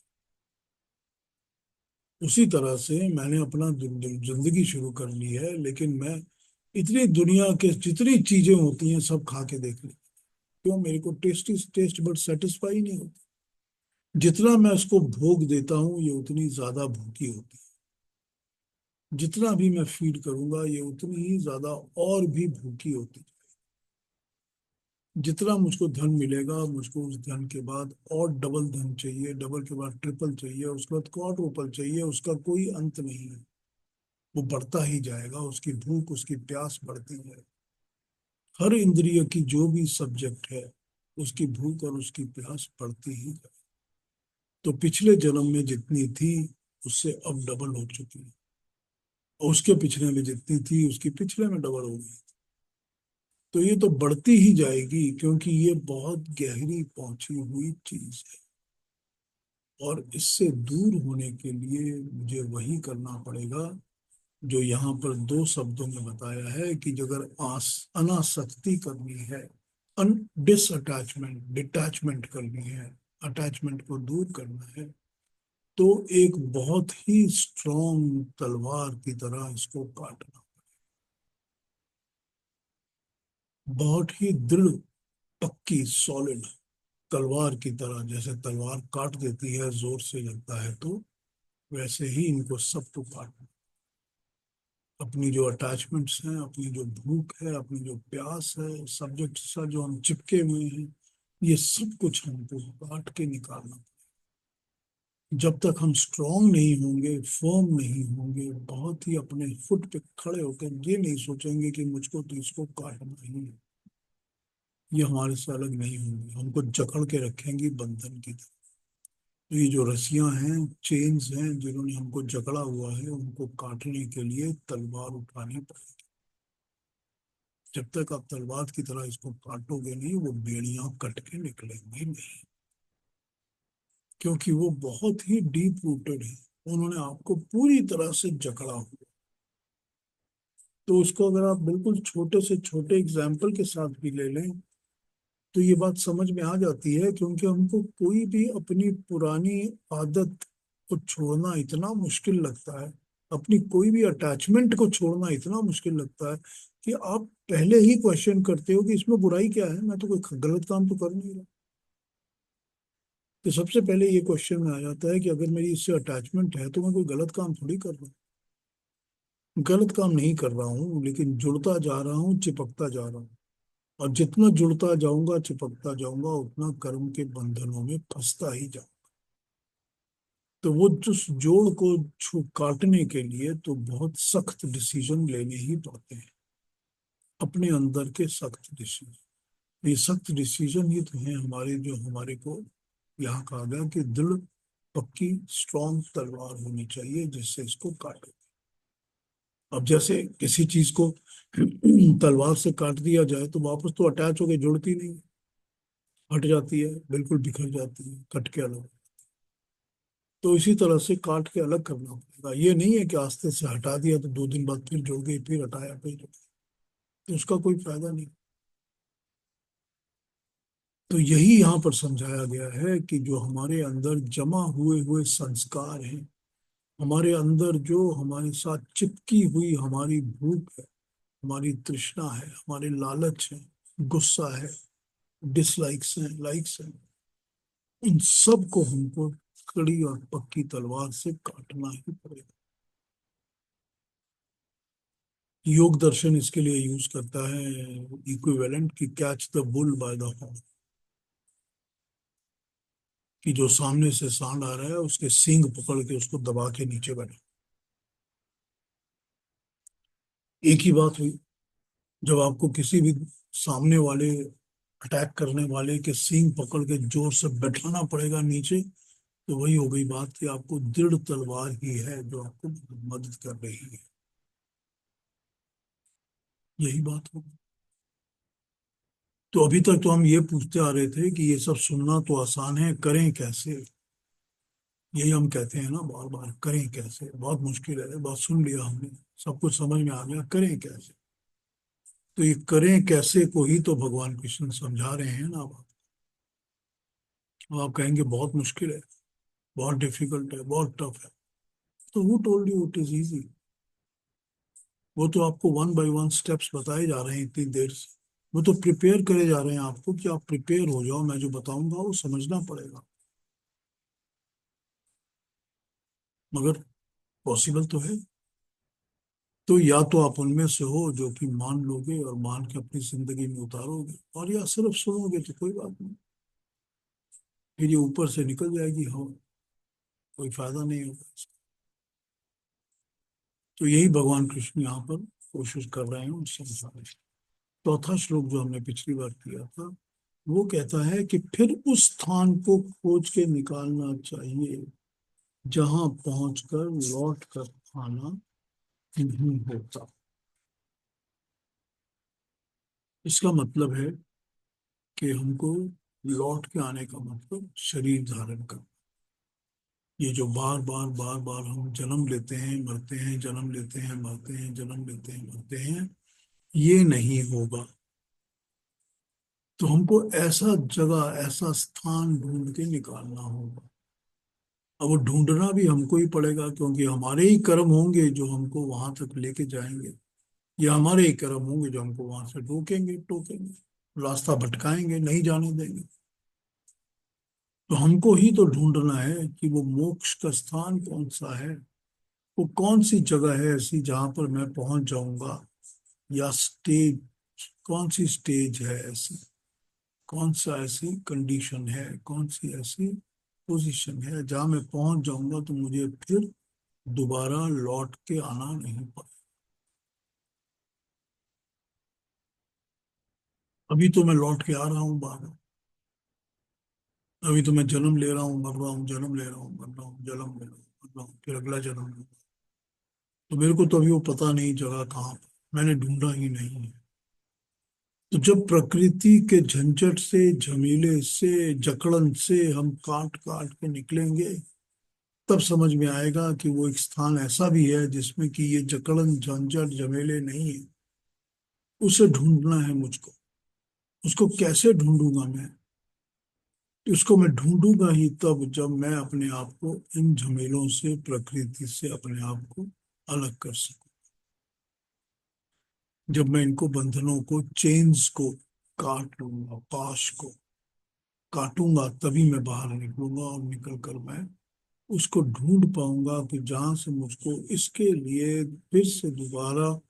उसी तरह से मैंने अपना जिंदगी शुरू कर ली है, लेकिन मैं इतनी दुनिया के जितनी चीजें होती हैं सब खा के देख ली। क्यों? मेरे को टेस्ट बट सेटिस्फाई नहीं होती। जितना मैं उसको भोग देता हूँ ये उतनी ज्यादा भूखी होती है। जितना भी मैं फीड करूंगा ये उतनी ही ज्यादा और भी भूखी होती है। जितना मुझको धन मिलेगा, मुझको उस धन के बाद और डबल धन चाहिए, डबल के बाद ट्रिपल चाहिए, उसके बाद क्वाड्रुपल चाहिए। उसका कोई अंत नहीं है। वो बढ़ता ही जाएगा, उसकी भूख उसकी प्यास बढ़ती है। हर इंद्रिय की जो भी सब्जेक्ट है, उसकी भूख और उसकी प्यास बढ़ती ही जाए। तो पिछले जन्म में जितनी थी उससे अब डबल हो चुकी है। और उसके पिछले में जितनी थी उसकी पिछले में डबल हो गई। तो ये तो बढ़ती ही जाएगी, क्योंकि ये बहुत गहरी पहुंची हुई चीज है। और इससे दूर होने के लिए मुझे वही करना पड़ेगा जो यहाँ पर दो शब्दों में बताया है, कि जो अगर आस अनासक्ति करनी है, अन डिसअटैचमेंट डिटैचमेंट करनी है, अटैचमेंट को दूर करना है, तो एक बहुत ही स्ट्रॉन्ग तलवार की तरह इसको काटना। बहुत ही दृढ़, पक्की, सॉलिड तलवार की तरह। जैसे तलवार काट देती है, जोर से लगता है, तो वैसे ही इनको सबको काटना। अपनी जो अटैचमेंट्स हैं, अपनी जो भूख है, अपनी जो प्यास है, सब्जेक्ट से जो हम चिपके हुए हैं, ये सब कुछ हमको काट के निकालना। जब तक हम स्ट्रांग नहीं होंगे, फर्म नहीं होंगे, बहुत ही अपने फुट पे खड़े होकर ये नहीं सोचेंगे कि मुझको तो इसको काटना ही है, ये हमारे से अलग नहीं होंगे, हमको जकड़ के रखेंगी बंधन की तरह। तो ये जो रस्सियां हैं, चेन्स हैं, जिन्होंने हमको जकड़ा हुआ है, उनको काटने के लिए तलवार उठानी पड़ेगी। जब तक आप तलवार की तरह इसको काटोगे नहीं, वो बेड़ियां कट के निकलेंगी नहीं। क्योंकि वो बहुत ही डीप रूटेड है, उन्होंने आपको पूरी तरह से जकड़ा हुआ। तो उसको अगर आप बिल्कुल छोटे से छोटे एग्जाम्पल के साथ भी ले लें, तो ये बात समझ में आ जाती है। क्योंकि हमको कोई भी अपनी पुरानी आदत को छोड़ना इतना मुश्किल लगता है, अपनी कोई भी अटैचमेंट को छोड़ना इतना मुश्किल लगता है, कि आप पहले ही क्वेश्चन करते हो कि इसमें बुराई क्या है, मैं तो कोई गलत काम तो कर नहीं रहा। तो सबसे पहले ये क्वेश्चन में आ जाता है कि अगर मेरी इससे अटैचमेंट है तो मैं कोई गलत काम थोड़ी कर रहा हूँ। गलत काम नहीं कर रहा हूँ, लेकिन जुड़ता जा रहा हूँ, चिपकता जा रहा हूँ। और जितना जुड़ता जाऊंगा, चिपकता जाऊंगा, उतना कर्म के बंधनों में फंसता ही जाऊंगा। तो वो जिस जोड़ को छू काटने के लिए तो बहुत सख्त डिसीजन लेने ही पड़ते हैं, अपने अंदर के सख्त डिसीजन। ये सख्त डिसीजन ही तो है हमारे, जो हमारे को यहाँ कहा गया कि दृढ़, पक्की, स्ट्रॉन्ग तलवार होनी चाहिए जिससे इसको काटे। अब जैसे किसी चीज को तलवार से काट दिया जाए तो वापस तो अटैच होके जुड़ती नहीं, हट जाती है, बिल्कुल बिखर जाती है, कट के अलग। तो इसी तरह से काट के अलग करना पड़ेगा। ये नहीं है कि आस्ते से हटा दिया तो 2 दिन बाद फिर जुड़ गई, फिर हटाया फिर जुड़ गई, तो उसका कोई फायदा नहीं। तो यही यहाँ पर समझाया गया है कि जो हमारे अंदर जमा हुए हुए संस्कार हैं, हमारे अंदर जो हमारे साथ चिपकी हुई हमारी भूख है, हमारी तृष्णा है, हमारे लालच है, गुस्सा है, डिसलाइक्स हैं, लाइक्स हैं, इन सब को हमको कड़ी और पक्की तलवार से काटना ही पड़ेगा। योग दर्शन इसके लिए यूज करता है इक्विवेलेंट, की catch the bull by the horn. कि जो सामने से सांड आ रहा है उसके सींग पकड़ के उसको दबा के नीचे बैठा। एक ही बात हुई। जब आपको किसी भी सामने वाले, अटैक करने वाले के सींग पकड़ के जोर से बैठाना पड़ेगा नीचे, तो वही हो गई बात कि आपको दृढ़ तलवार ही है जो आपको मदद कर रही है। यही बात हो। तो अभी तक तो हम ये पूछते आ रहे थे कि ये सब सुनना तो आसान है, करें कैसे। यही हम कहते हैं ना बार बार, करें कैसे, बहुत मुश्किल है। बात सुन लिया हमने, सब कुछ समझ में आ गया, करें कैसे। तो ये करें कैसे को ही तो भगवान कृष्ण समझा रहे हैं ना अब। आप कहेंगे बहुत मुश्किल है, बहुत डिफिकल्ट है, बहुत टफ है। तो who told you it is easy? वो तो आपको वन बाय वन स्टेप्स बताए जा रहे हैं इतनी देर से। वो तो प्रिपेयर करे जा रहे हैं आपको कि आप प्रिपेयर हो जाओ, मैं जो बताऊंगा वो समझना पड़ेगा। मगर पॉसिबल तो है। तो या तो आप उनमें से हो जो कि मान लोगे और मान के अपनी जिंदगी में उतारोगे, और या सिर्फ सुनोगे तो कोई बात नहीं, फिर ये ऊपर से निकल जाएगी, हाँ, कोई फायदा नहीं होगा इसका। तो यही भगवान कृष्ण यहाँ पर कोशिश कर रहे हैं उन समझाने की। चौथा श्लोक जो हमने पिछली बार किया था, वो कहता है कि फिर उस स्थान को खोज के निकालना चाहिए जहां पहुंचकर लौट कर आना नहीं होता। इसका मतलब है कि हमको लौट के आने का मतलब शरीर धारण करना। ये जो बार बार बार बार हम जन्म लेते हैं मरते हैं, जन्म लेते हैं मरते हैं, जन्म लेते हैं मरते हैं, ये नहीं होगा। तो हमको ऐसा जगह, ऐसा स्थान ढूंढ के निकालना होगा। अब वो ढूंढना भी हमको ही पड़ेगा, क्योंकि हमारे ही कर्म होंगे जो हमको वहां तक लेके जाएंगे, या हमारे ही कर्म होंगे जो हमको वहां से रोकेंगे, टोकेंगे, रास्ता भटकाएंगे, नहीं जाने देंगे। तो हमको ही तो ढूंढना है कि वो मोक्ष का स्थान कौन सा है। वो कौन सी जगह है ऐसी जहां पर मैं पहुंच जाऊंगा, या स्टेज, कौन सी स्टेज है ऐसी, कौन सा ऐसी कंडीशन है, कौन सी ऐसी पोजीशन है जहां मैं पहुंच जाऊंगा तो मुझे फिर दोबारा लौट के आना नहीं पड़े। अभी तो मैं लौट के आ रहा हूँ बार, अभी तो मैं जन्म ले रहा हूँ, मर रहा हूँ, जन्म ले रहा हूँ, मर रहा हूँ, जन्म ले रहा हूँ, मर रहा हूँ, फिर अगला जन्म लूंगा। तो मेरे को तो अभी वो पता नहीं जगह कहाँ पर, मैंने ढूंढा ही नहीं है। तो जब प्रकृति के झंझट से, झमेले से, जकड़न से हम काट काट के निकलेंगे, तब समझ में आएगा कि वो एक स्थान ऐसा भी है जिसमें कि ये जकड़न झंझट झमेले नहीं है। उसे ढूंढना है मुझको। उसको कैसे ढूंढूंगा मैं? इसको मैं ढूंढूंगा ही तब जब मैं अपने आप को इन झमेलों से, प्रकृति से अपने आप को अलग कर सकूं। जब मैं इनको बंधनों को, चेन्स को काट लूंगा, पाश को काटूंगा, तभी मैं बाहर निकलूंगा, और निकल कर मैं उसको ढूंढ पाऊंगा कि जहां से मुझको इसके लिए फिर से दोबारा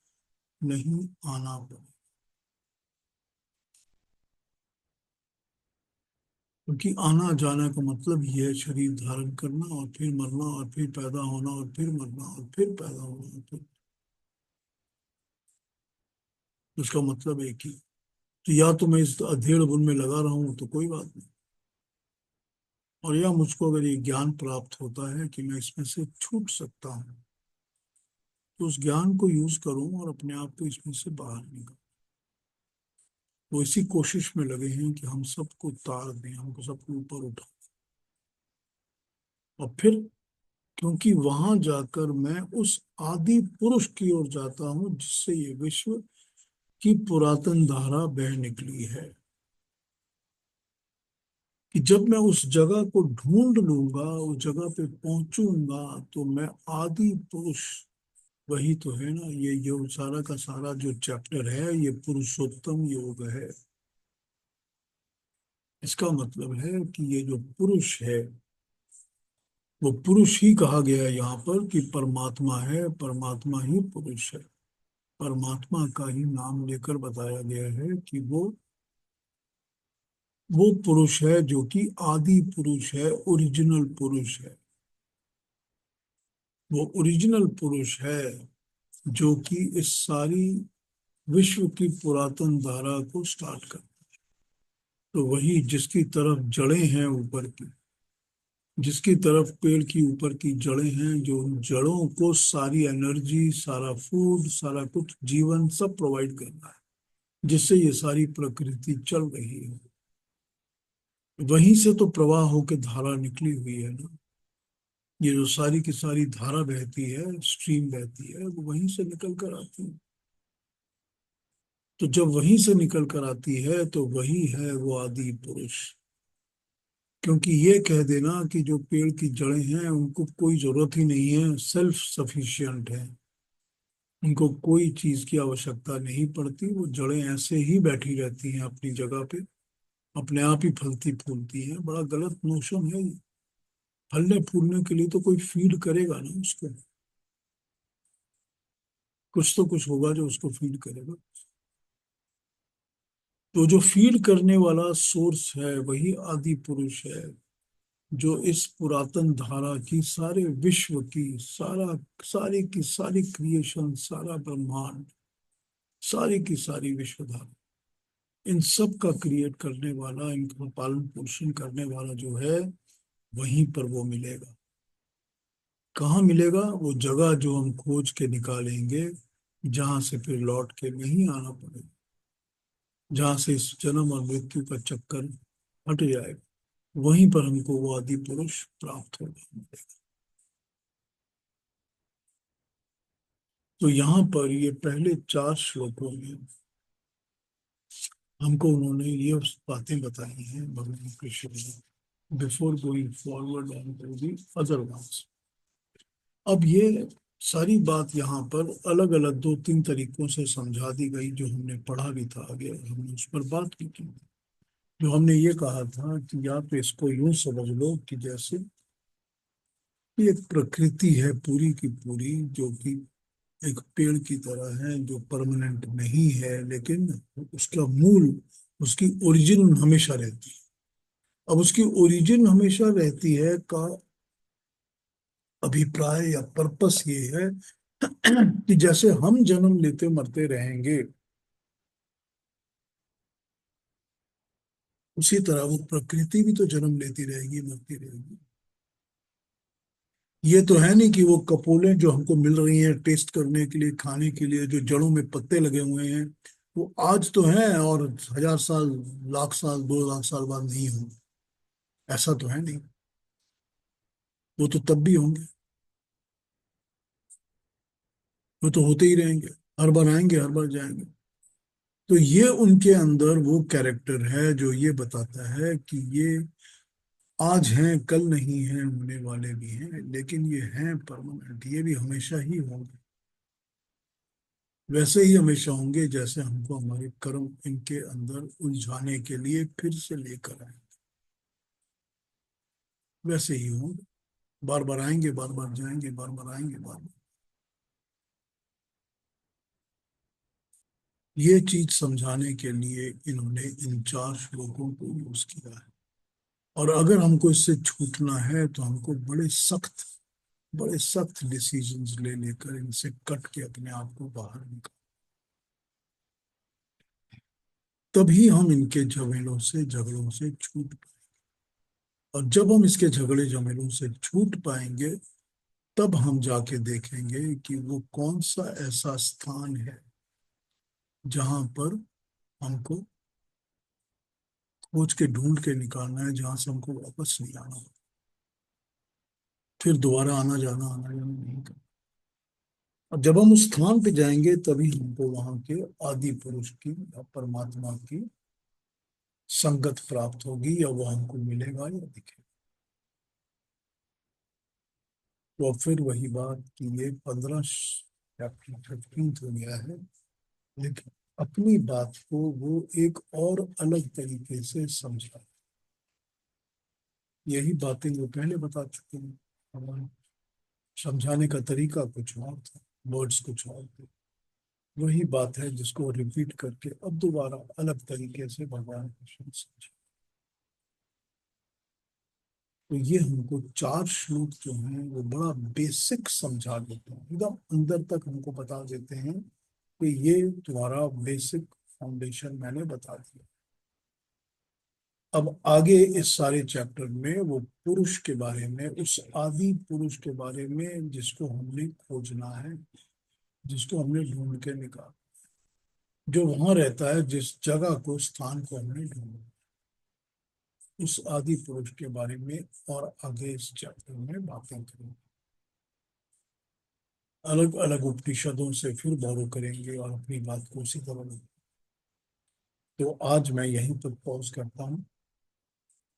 नहीं आना पड़े। क्योंकि आना जाना का मतलब ही है शरीर धारण करना और फिर मरना और फिर पैदा होना और फिर मरना और फिर पैदा होना और फिर, उसका मतलब एक ही। तो या तो मैं इस अधेड़ बुन में लगा रहा हूं तो कोई बात नहीं, और या मुझको अगर ये ज्ञान प्राप्त होता है कि मैं इसमें से छूट सकता हूँ, तो उस ज्ञान को यूज करूं और अपने आप को इसमें से बाहर निकालूं। वो इसी कोशिश में लगे हैं कि हम सबको तार दें, हमको सबको ऊपर उठा। और फिर, क्योंकि वहां जाकर मैं उस आदि पुरुष की ओर जाता हूं जिससे ये विश्व की पुरातन धारा बह निकली है, कि जब मैं उस जगह को ढूंढ लूंगा, उस जगह पे पहुंचूंगा, तो मैं आदि पुरुष, वही तो है ना ये योग, सारा का सारा जो चैप्टर है ये पुरुषोत्तम योग है। इसका मतलब है कि ये जो पुरुष है, वो पुरुष ही कहा गया है यहाँ पर कि परमात्मा है, परमात्मा ही पुरुष है। परमात्मा का ही नाम लेकर बताया गया है कि वो पुरुष है जो कि आदि पुरुष है, ओरिजिनल पुरुष है। वो ओरिजिनल पुरुष है जो कि इस सारी विश्व की पुरातन धारा को स्टार्ट कर। तो वही जिसकी तरफ जड़ें हैं ऊपर की, जिसकी तरफ पेड़ की ऊपर की जड़ें हैं, जो उन जड़ों को सारी एनर्जी, सारा फूड, सारा कुछ जीवन सब प्रोवाइड कर रहा है, जिससे ये सारी प्रकृति चल रही है। वहीं से तो प्रवाह होकर धारा निकली हुई है ना। ये जो सारी की सारी धारा बहती है, स्ट्रीम बहती है, वो वहीं से निकल कर आती है। तो जब वहीं से निकल कर आती है तो वही है वो आदि पुरुष। क्योंकि ये कह देना कि जो पेड़ की जड़ें हैं उनको कोई जरूरत ही नहीं है, सेल्फ सफिशिएंट है, उनको कोई चीज की आवश्यकता नहीं पड़ती, वो जड़ें ऐसे ही बैठी रहती हैं अपनी जगह पे, अपने आप ही फलती फूलती हैं, बड़ा गलत नोशन है ये। फलने फूलने के लिए तो कोई फीड करेगा ना उसको, कुछ तो कुछ होगा जो उसको फीड करेगा। तो जो फीड करने वाला सोर्स है वही आदि पुरुष है, जो इस पुरातन धारा की, सारे विश्व की, सारा सारी की सारी क्रिएशन, सारा ब्रह्मांड, सारी की सारी विश्व धारा, इन सब का क्रिएट करने वाला, इनका पालन पोषण करने वाला जो है, वहीं पर वो मिलेगा। कहाँ मिलेगा? वो जगह जो हम खोज के निकालेंगे, जहां से फिर लौट के नहीं आना पड़ेगा, जहां से इस जन्म और मृत्यु का चक्कर हट जाएगा, वहीं पर हमको वो आदि पुरुष प्राप्त होगा। तो यहाँ पर ये पहले 4 श्लोकों में हमको उन्होंने ये बातें बताई हैं भगवान कृष्ण ने, before going forward and to the other ones. अब ये सारी बात यहाँ पर अलग अलग 2-3 तरीकों से समझा दी गई, जो हमने पढ़ा भी था आगे, हमने उस पर बात भी की। जो हमने ये कहा था कि या तो इसको यूं समझ लो कि जैसे कि एक प्रकृति है पूरी की पूरी, जो कि एक पेड़ की तरह है, जो परमानेंट नहीं है, लेकिन उसका मूल, उसकी ओरिजिन हमेशा रहती है। अब उसकी ओरिजिन हमेशा रहती है का अभिप्राय या पर्पस ये है कि जैसे हम जन्म लेते मरते रहेंगे, उसी तरह वो प्रकृति भी तो जन्म लेती रहेगी, मरती रहेगी। ये तो है नहीं कि वो कपोलें जो हमको मिल रही हैं टेस्ट करने के लिए, खाने के लिए, जो जड़ों में पत्ते लगे हुए हैं, वो आज तो हैं और 1000 साल, लाख साल, 2 लाख साल बाद नहीं होंगे। ऐसा तो है नहीं, वो तो तब भी होंगे, वो तो होते ही रहेंगे, हर बार आएंगे, हर बार जाएंगे। तो ये उनके अंदर वो कैरेक्टर है जो ये बताता है कि ये आज हैं, कल नहीं हैं, होने वाले भी हैं, लेकिन ये हैं परमानेंट, ये भी हमेशा ही होंगे। वैसे ही हमेशा होंगे जैसे हमको हमारे कर्म इनके अंदर उलझाने के लिए फिर से लेकर आए, वैसे ही होंगे। बार बार आएंगे, बार बार जाएंगे, बार बार आएंगे, बार बार। ये चीज समझाने के लिए इन्होंने इन 4 श्लोकों को यूज किया है। और अगर हमको इससे छूटना है तो हमको बड़े सख्त डिसीजंस ले लेकर इनसे कट के अपने आप को बाहर निकाल, तभी हम इनके झगड़ों से छूट पाए। और जब हम इसके झगड़े झमेलों से छूट पाएंगे, तब हम जाके देखेंगे कि वो कौन सा ऐसा स्थान है जहां पर हमको खोज के ढूंढ के निकालना है, जहां से हमको वापस नहीं आना, फिर दोबारा आना जाना नहीं करना। और जब हम उस स्थान पे जाएंगे तभी हमको वहां के आदि पुरुष की या परमात्मा की संगत प्राप्त होगी, या वो हमको मिलेगा या दिखेगा। तो अब फिर वही बात कि ये 15 चैप्टर 15 हो गया है, लेकिन अपनी बात को वो एक और अलग तरीके से समझा। यही बातें वो पहले बता चुके हैं, हमारे समझाने का तरीका कुछ और था, वर्ड्स कुछ और थे। वही बात है जिसको रिपीट करके अब दोबारा अलग तरीके से भगवान कृष्ण समझे। तो ये हमको 4 श्लोक जो हैं वो बड़ा बेसिक समझा देते हैं, एकदम अंदर तक हमको बता देते हैं कि ये तुम्हारा बेसिक फाउंडेशन मैंने बता दिया। अब आगे इस सारे चैप्टर में वो पुरुष के बारे में, उस आदि पुरुष के बारे में जिसको हमने खोजना है, जिसको हमने ढूंढ के निकाला, जो वहां रहता है, जिस जगह को, स्थान को हमने ढूंढा, उस आदि पुरुष के बारे में और आगे इस चैप्टर में बातें करेंगे। अलग अलग उपनिषदों से फिर बोरो करेंगे और अपनी बात को उसी तरह। तो आज मैं यहीं पर पॉज करता हूँ।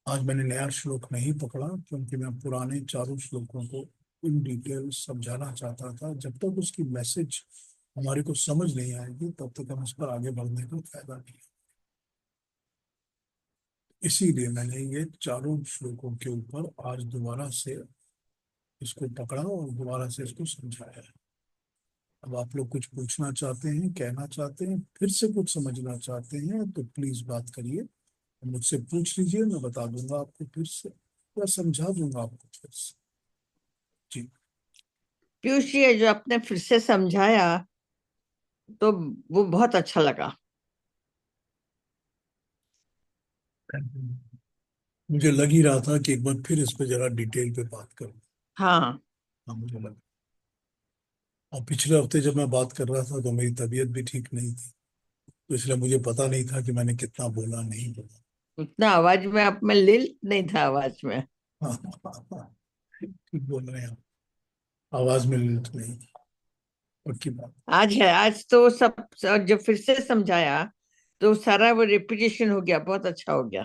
आज मैंने नया श्लोक नहीं पकड़ा क्योंकि मैं पुराने चारों श्लोकों को इन डिटेल समझाना चाहता था। जब तक उसकी मैसेज हमारे को समझ नहीं आएगी तब तक हम इस पर आगे बढ़ने का फायदा नहीं है। इसीलिए मैंने ये चारों श्लोकों के ऊपर आज दोबारा से इसको पकड़ा और दोबारा से इसको समझाया है। अब आप लोग कुछ पूछना चाहते हैं, कहना चाहते हैं, फिर से कुछ समझना चाहते हैं तो प्लीज बात करिए, मुझसे पूछ लीजिए, मैं बता दूंगा आपको फिर से, या समझा दूंगा आपको फिर से। जी। पीयूष जी, ये जो आपने फिर से समझाया तो वो बहुत अच्छा लगा। मुझे लग ही रहा था कि एक बार फिर इस पे जरा डिटेल पे बात करूं। हाँ। हाँ, मुझे लगा। और पिछले हफ्ते जब मैं बात कर रहा था तो मेरी तबीयत भी ठीक नहीं थी, तो इसलिए मुझे पता नहीं था कि मैंने कितना बोला, नहीं बोला। उतना आवाज में आप में लिल नहीं था आवाज में। हाँ हाँ हाँ, ठीक बोल रहे हैं आप। आवाज में लिल्ट नहीं, पक्की बात। आज है, आज तो सब जब फिर से समझाया तो सारा वो रिपीटेशन हो गया, बहुत अच्छा हो गया।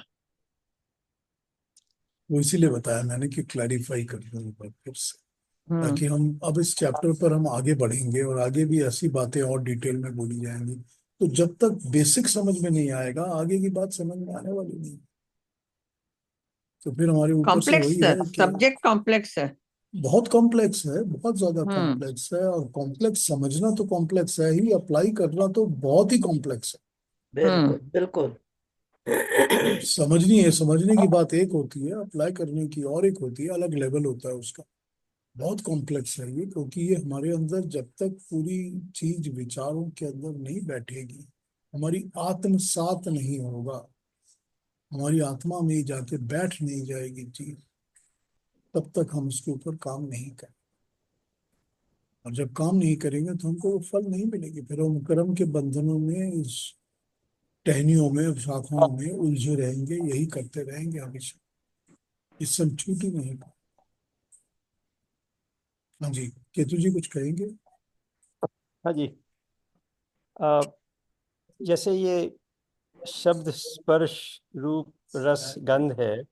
वो इसीलिए बताया मैंने कि क्लैरिफाई कर दूं एक बार फिर से, हम्म। ताकि हम अब इस चैप्टर पर हम आगे बढ़ेंगे और आगे भी ऐसी बातें और डिटेल में बोली जाएंगी। तो जब तक बेसिक समझ में नहीं आएगा आगे की बात समझ में आने वाली नहीं। तो फिर हमारे ऊपर से कॉम्प्लेक्स वही है, है कि सब्जेक्ट कॉम्प्लेक्स है। बहुत कॉम्प्लेक्स है, बहुत ज्यादा हम्म। कॉम्प्लेक्स है। और कॉम्प्लेक्स समझना तो कॉम्प्लेक्स है ही, अप्लाई करना तो बहुत ही कॉम्प्लेक्स है। हम्म। बिल्कुल बिल्कुल। समझनी है, समझने की बात एक होती है, अप्लाई करने की और एक होती है, अलग लेवल होता है उसका। बहुत कॉम्प्लेक्स है ये, क्योंकि ये हमारे अंदर जब तक पूरी चीज विचारों के अंदर नहीं बैठेगी, हमारी आत्मसात नहीं होगा, हमारी आत्मा में ही जाके बैठ नहीं जाएगी चीज, तब तक हम उसके ऊपर काम नहीं करें। और जब काम नहीं करेंगे तो हमको वो फल नहीं मिलेगी, फिर हम कर्म के बंधनों में, इस टहनियों में, शाखाओं में उलझे रहेंगे, यही करते रहेंगे हमेशा। इससे हम छूट ही नहीं पाए। हाँ जी, केतु जी कुछ कहेंगे? हाँ जी। अ, जैसे ये शब्द स्पर्श रूप रस गंध है,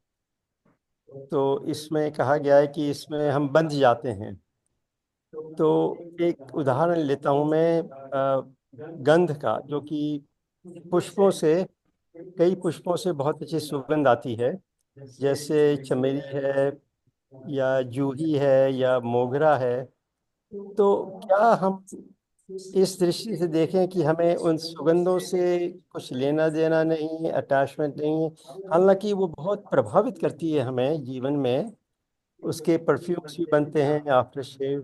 तो इसमें कहा गया है कि इसमें हम बंध जाते हैं। तो एक उदाहरण लेता हूँ मैं गंध का, जो कि पुष्पों से, कई पुष्पों से बहुत अच्छी सुगंध आती है। जैसे चमेली है, या जूही है, या मोगरा है। तो क्या हम इस दृष्टि से देखें कि हमें उन सुगंधों से कुछ लेना देना नहीं, अटैचमेंट नहीं है? हालांकि वो बहुत प्रभावित करती है हमें जीवन में। उसके परफ्यूम्स भी बनते हैं, आफ्टर शेव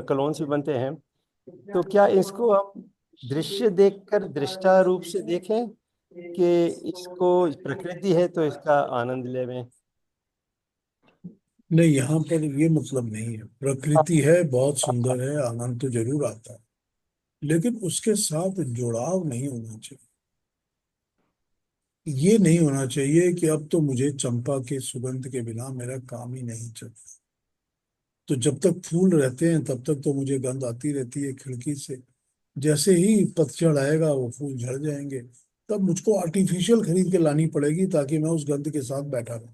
कलोन्स भी बनते हैं। तो क्या इसको हम दृश्य देखकर दृष्टा रूप से देखें, कि इसको प्रकृति है तो इसका आनंद लेवें? नहीं, यहाँ पर ये मतलब नहीं है। प्रकृति है, बहुत सुंदर है, आनंद तो जरूर आता है, लेकिन उसके साथ जुड़ाव नहीं होना चाहिए। ये नहीं होना चाहिए कि अब तो मुझे चंपा के सुगंध के बिना मेरा काम ही नहीं चलता। तो जब तक फूल रहते हैं तब तक तो मुझे गंध आती रहती है खिड़की से, जैसे ही पतझड़ आएगा वो फूल झड़ जाएंगे, तब मुझको आर्टिफिशियल खरीद के लानी पड़ेगी ताकि मैं उस गंध के साथ बैठा रहूं।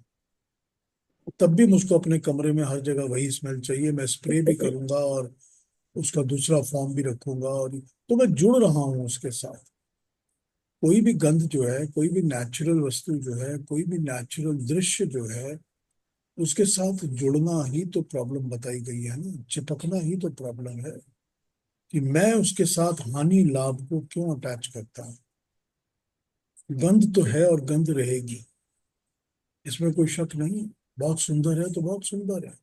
तब भी मुझको अपने कमरे में हर जगह वही स्मेल चाहिए, मैं स्प्रे भी करूंगा और उसका दूसरा फॉर्म भी रखूंगा, और तो मैं जुड़ रहा हूँ उसके साथ। कोई भी गंध जो है, कोई भी नेचुरल वस्तु जो है, कोई भी नेचुरल दृश्य जो है, उसके साथ जुड़ना ही तो प्रॉब्लम बताई गई है ना, चिपकना ही तो प्रॉब्लम है। कि मैं उसके साथ हानि लाभ को क्यों अटैच करता हूँ। गंध तो है और गंध रहेगी, इसमें कोई शक नहीं। बहुत सुंदर है तो बहुत सुंदर है,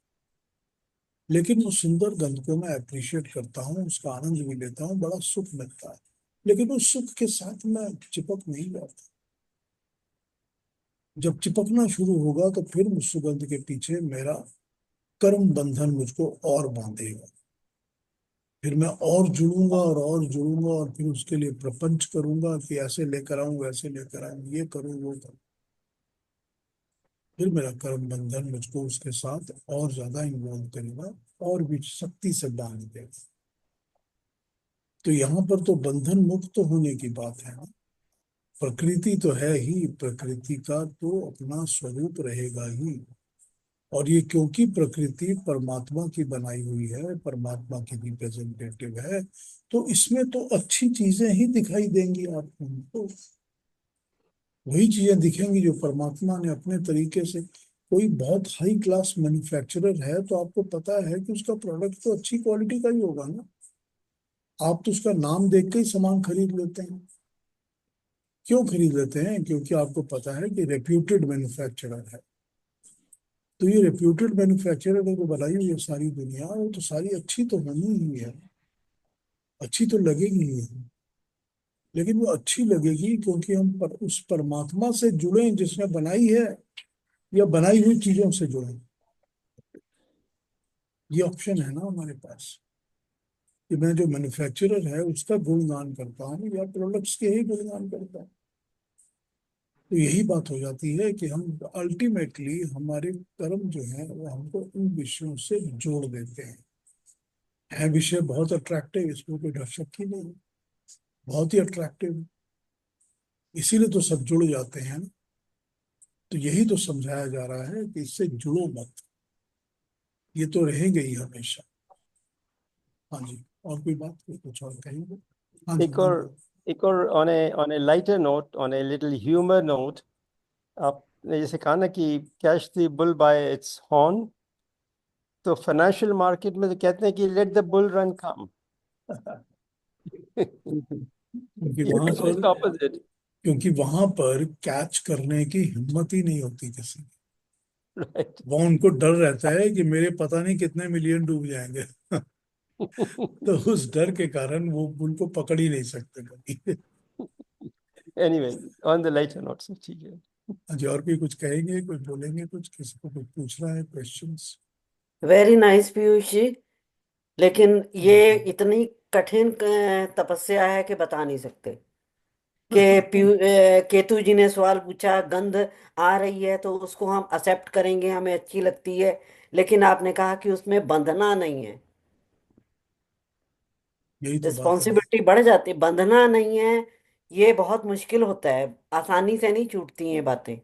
लेकिन उस सुंदर गंध को मैं अप्रिशिएट करता हूँ, उसका आनंद भी लेता हूँ, बड़ा सुख मिलता है, लेकिन उस सुख के साथ मैं चिपक नहीं जाता। जब चिपकना शुरू होगा तो फिर उस सुगंध के पीछे मेरा कर्म बंधन मुझको और बांधेगा, फिर मैं और जुड़ूंगा और फिर उसके लिए प्रपंच करूंगा कि ऐसे लेकर आऊं, वैसे लेकर आऊं, ये करूं, वो करूं। फिर मेरा कर्म बंधन मुझको उसके साथ और ज्यादा इन्वॉल्व करेगा और भी शक्ति से बांध देगा। तो यहाँ पर तो बंधन मुक्त होने की बात है ना। प्रकृति तो है ही, प्रकृति का तो अपना स्वरूप रहेगा ही। और ये क्योंकि प्रकृति परमात्मा की बनाई हुई है, परमात्मा की रिप्रेजेंटेटिव है, तो इसमें तो अच्छी चीजें ही दिखाई देंगी आपको। तो वही चीजें दिखेंगी जो परमात्मा ने अपने तरीके से, कोई बहुत हाई क्लास मैन्युफैक्चरर है तो आपको पता है कि उसका प्रोडक्ट तो अच्छी क्वालिटी का ही होगा ना। आप तो उसका नाम देख के ही सामान खरीद लेते हैं। क्यों खरीद लेते हैं? क्योंकि आपको पता है कि रेप्यूटेड मैन्युफैक्चरर है। तो ये रेप्यूटेड मैन्युफैक्चरर ने जो बनाई हुई है सारी दुनिया, वो तो सारी अच्छी तो होनी ही है, अच्छी तो लगेगी ही है। लेकिन वो अच्छी लगेगी क्योंकि हम उस परमात्मा से जुड़े हैं जिसने बनाई है, या बनाई हुई चीजों से जुड़े। ये ऑप्शन है ना हमारे पास कि मैं जो मैन्युफैक्चरर है उसका गुणगान करता हूँ या प्रोडक्ट्स के ही गुणगान करता हूँ। तो यही बात हो जाती है कि हम अल्टीमेटली हमारे कर्म जो है वो हमको इन विषयों से जोड़ देते हैं। है विषय बहुत अट्रैक्टिव, इसमें कोई शक ही नहीं, बहुत ही अट्रैक्टिव, इसीलिए तो सब जुड़ जाते हैं ना। तो यही तो समझाया जा रहा है कि इससे जुड़ो मत, ये तो रहेंगे ही हमेशा। हाँ जी, और कोई बात, कोई कुछ और कहेंगे? हाँ जी, एक हाँ और जी। एक और on A lighter note, on a little humour note, आपने जैसे कहा ना कि catch the bull bye it's horn, तो फाइनेंशियल मार्केट में तो कहते हैं कि लेट द बुल रन कम। क्योंकि वहां पर जस्ट ऑपोजिट। क्योंकि वहां पर कैच करने की हिम्मत ही नहीं होती किसी की। राइट। वहां उनको डर रहता है कि मेरे पता नहीं कितने मिलियन डूब जाएंगे। तो उस डर के कारण वो उनको पकड़ ही नहीं सकते कभी। Anyway, on the lighter note से ठीक है। हाँ जी, और भी कुछ कहेंगे, कुछ बोलेंगे, कुछ किसी को कुछ पूछना है, questions? Very nice Piyush ji. लेकिन ये इतनी कठिन तपस्या है कि बता नहीं सकते। कि केतु जी ने सवाल पूछा, गंध आ रही है तो उसको हम एक्सेप्ट करेंगे, हमें अच्छी लगती है, लेकिन आपने कहा कि उसमें बंधना नहीं है। यही तो बात है। रिस्पॉन्सिबिलिटी बढ़ जाती, बंधना नहीं है। ये बहुत मुश्किल होता है, आसानी से नहीं छूटती हैं बातें।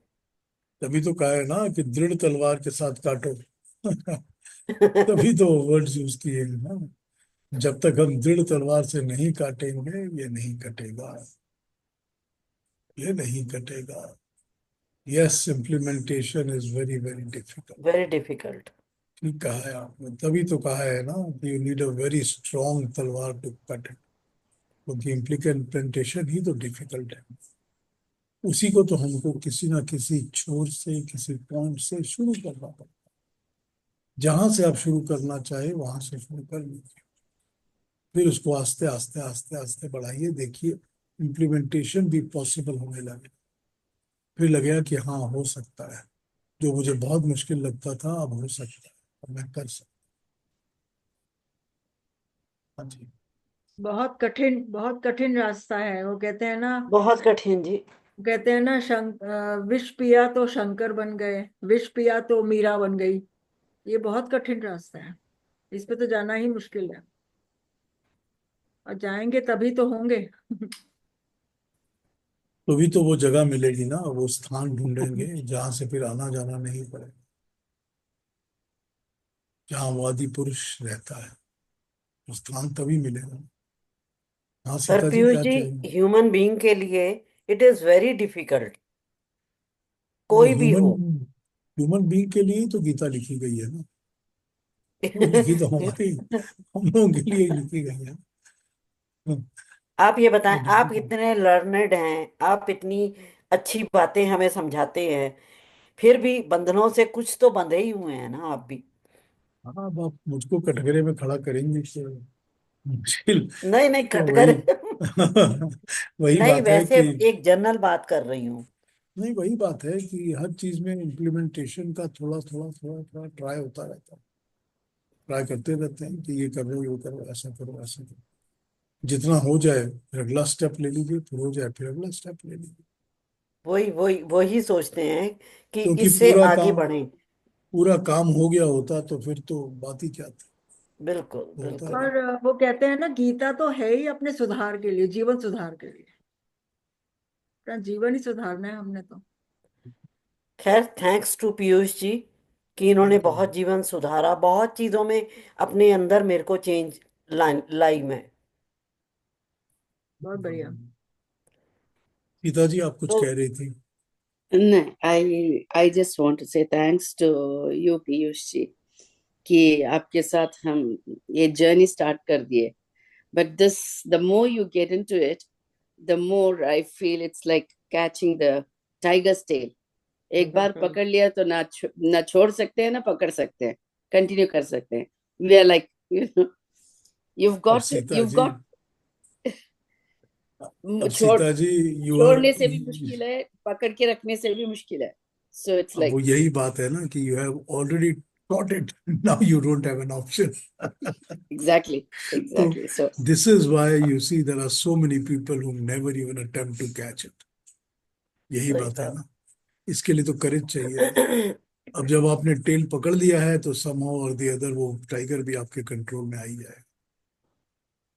तभी तो कहा है ना कि दृढ़ तलवार के साथ काटो। तभी तो वर्ड्स यूज किए हैं ना। जब तक हम दृढ़ तलवार से नहीं काटेंगे, ये नहीं कटेगा, ये नहीं कटेगा। Yes, implementation is very very difficult. Very difficult. ठीक कहा है आपने, तभी तो कहा है ना कि you need a very strong तलवार टू कट इट, क्योंकि इम्प्लीमेंटेशन ही तो डिफिकल्ट है। उसी को तो हमको किसी ना किसी छोर से, किसी पॉइंट से शुरू करना पड़ता है। जहां से आप शुरू करना चाहे वहां से शुरू कर लीजिए, फिर उसको आस्ते आस्ते आस्ते आस्ते बढ़ाइए, देखिए इम्प्लीमेंटेशन भी पॉसिबल होने लगे। फिर लगेगा कि हाँ हो सकता है, जो मुझे बहुत मुश्किल लगता था अब हो सकता है, अब मैं कर सकता। हाँ जी। बहुत कठिन रास्ता है। वो कहते हैं ना, बहुत कठिन जी। विष पिया तो शंकर बन गए, विष पिया तो मीरा बन गई। ये बहुत कठिन रास्ता है, इस पे तो जाना ही मुश्किल है, और जाएंगे तभी तो होंगे। तो भी तो वो जगह मिलेगी ना, वो स्थान ढूंढेंगे जहां से फिर आना जाना नहीं पड़ेगा, जहाँ वो आदि पुरुष रहता है, वो स्थान तभी मिलेगा। हाँ पर सीता जी पीयूष क्या जी, चाहिए? ह्यूमन बीइंग के लिए इट इज वेरी डिफिकल्ट, वो कोई भी ह्यूमन हो। ह्यूमन बीइंग के लिए ही तो गीता लिखी गई है ना। वो लिखी तो हमारी, हम लोगों के लिए ही लिखी गई है। आप ये बताएं, वो आप लिखी तो, इतने लर्नेड हैं, आप इतनी अच्छी बातें हमें समझाते हैं, फिर भी बंधनों से कुछ तो बंधे ही हुए हैं ना आप भी। हाँ, अब आप मुझको कटघरे में खड़ा करेंगे तो मुश्किल। नहीं नहीं, तो कटकर वही वही नहीं, बात है वैसे कि, एक जनरल बात कर रही हूँ। नहीं वही बात है कि हर चीज में इम्प्लीमेंटेशन का थोड़ा थोड़ा थोड़ा थोड़ा ट्राई होता रहता है। ट्राई करते रहते हैं कि ये करो, ये करो, ऐसा करो, ऐसा करो। जितना हो जाए फिर अगला स्टेप ले लीजिए, फिर हो जाए फिर अगला स्टेप ले लीजिए। वही वही वही सोचते हैं कि क्योंकि इससे आगे बढ़े। पूरा काम हो गया होता तो फिर तो बात ही क्या थी। बिल्कुल होता बिल्कुल। नहीं। और वो कहते हैं ना, गीता तो है ही अपने सुधार के लिए, जीवन सुधार के लिए। अपना जीवन ही सुधारना है हमने तो। खैर, थैंक्स टू पीयूष जी कि इन्होंने बहुत जीवन सुधारा, बहुत चीजों में अपने अंदर मेरे को चेंज लाई मैं। बहुत बढ़िया। पिताजी आप कुछ तो कह रही थी। No, I just want to say thanks to you, Piyush ji, कि आपके साथ हम ये जर्नी स्टार्ट कर दिए. But this, the more you get into it, the more I feel it's like catching the tiger's tail. एक बार पकड़ लिया तो ना छोड़ सकते हैं ना पकड़ सकते हैं, कंटिन्यू कर सकते हैं. We are like, you've और got अब छोड़ सीता जी यू आर, छोड़ने से भी मुश्किल है, पकड़ के रखने से भी मुश्किल है. So it's अब वो like, यही बात है ना कि you have already taught it, now you don't have an option. exactly, तो exactly. So this is why you see there are so many people who never even attempt to catch it. यही सही बात है बात। ना। इसके लिए तो करेज चाहिए। अब जब आपने टेल पकड़ लिया है तो समहाउ और द अदर वो टाइगर भी आपके कंट्रोल में आ ही जाएगा।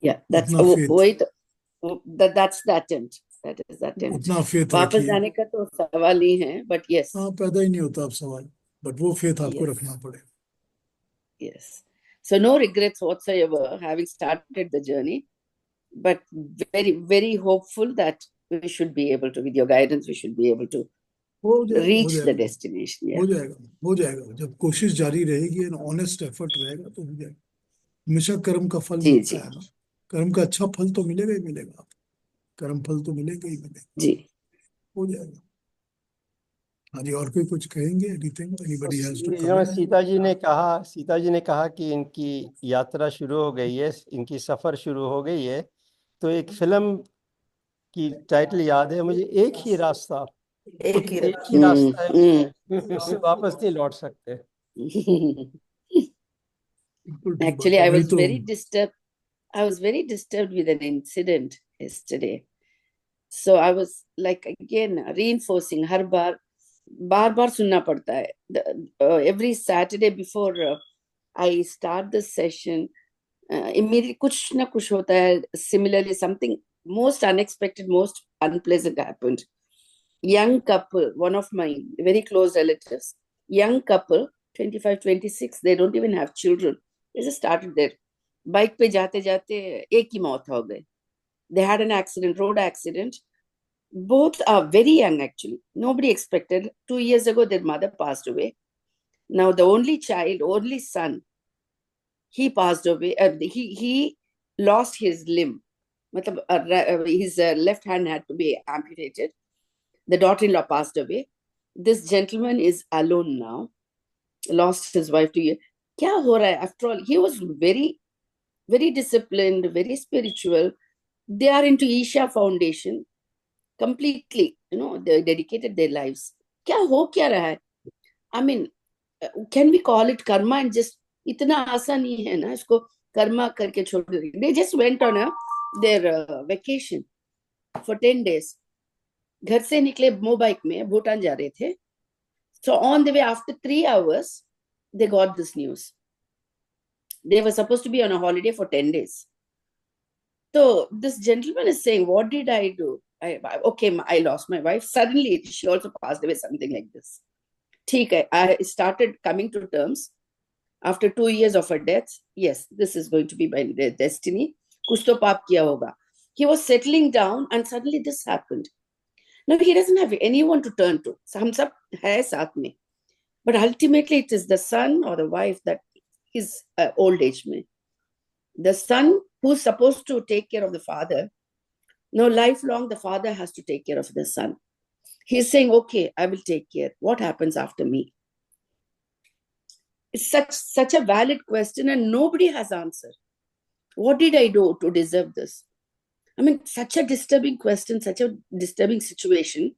yeah, that's उतना फेथ, वही तो, that's the attempt. That is the attempt. उतना फेथ वापस रखिए। जाने का तो सवाल ही है, but yes, हाँ, पैदा ही नहीं होता अब सवाल, बट वो फेथ आपको yes, रखना पड़ेगा। yes. So no regrets whatsoever having started the journey, but very, very hopeful that we should be able to, with your guidance, we should be able to हो reach the जाएगा, destination. हो Yeah. जाएगा, हो जाएगा। जब कोशिश जारी रहेगी एंड ऑनेस्ट एफर्ट रहेगा तो हो जाएगा। हमेशा कर्म का फल जी मिलता जी है ना। कर्म का अच्छा फल तो मिलेगा ही मिलेगा। कर्म फल तो मिलेगा ही मिलेगा। जी. हो जाएगा। हाँ जी, और कोई कुछ कहेंगे? Anything anybody has to comment? Sita ji ने कहा कि इनकी यात्रा शुरू हो गई है, इनकी सफर शुरू हो गई है। तो एक फिल्म की टाइटल याद है मुझे, एक ही रास्ता। एक ही एक ही रास्ता है, हम्म. उससे वापस नहीं लौट सकते। बिल्कुल ठीक बात Actually, है, I वही was तो। very disturbed. I was very disturbed with an incident yesterday. So I was like again reinforcing. हर बार सुनना पड़ता है. Every Saturday before I start the session, immediately कुछ ना कुछ होता है. Similarly, something most unexpected, most unpleasant happened. Young couple, one of my very close relatives, young couple, 25, 26, they don't even have children. They just started there. Bike पे जाते जाते एक ही मौत हो गई. They had an accident, road accident. Both are very young actually. Nobody expected. 2 years ago, their mother passed away. Now the only child, only son, he passed away. He lost his limb. His left hand had to be amputated. The daughter-in-law passed away. This gentleman is alone now. Lost his wife 2 years. क्या हो रहा है? After all, he was very, very disciplined, very spiritual. They are into Isha Foundation completely. They dedicated their lives. क्या हो क्या रहा है? I mean, can we call it karma and just इतना आसान नहीं है ना इसको कर्मा करके छोड़ दे. They just went on their vacation for 10 days. घर से निकले मोबाइक में भूटान जा रहे थे. So on the way, after 3 hours, they got this news. They were supposed to be on a holiday for 10 days. So this gentleman is saying, what did I do? I lost my wife. Suddenly, she also passed away, something like this. I started coming to terms after 2 years of her death. Yes, this is going to be my destiny. Kuch to paap kiya hoga. He was settling down and suddenly this happened. Now he doesn't have anyone to turn to. Hum sab hai saath mein. But ultimately, it is the son or the wife that is old age mein. The son who's supposed to take care of the father, no, lifelong the father has to take care of the son. He's saying, okay, I will take care. What happens after me? It's such a valid question, and nobody has answer. What did I do to deserve this? I mean, such a disturbing question, such a disturbing situation.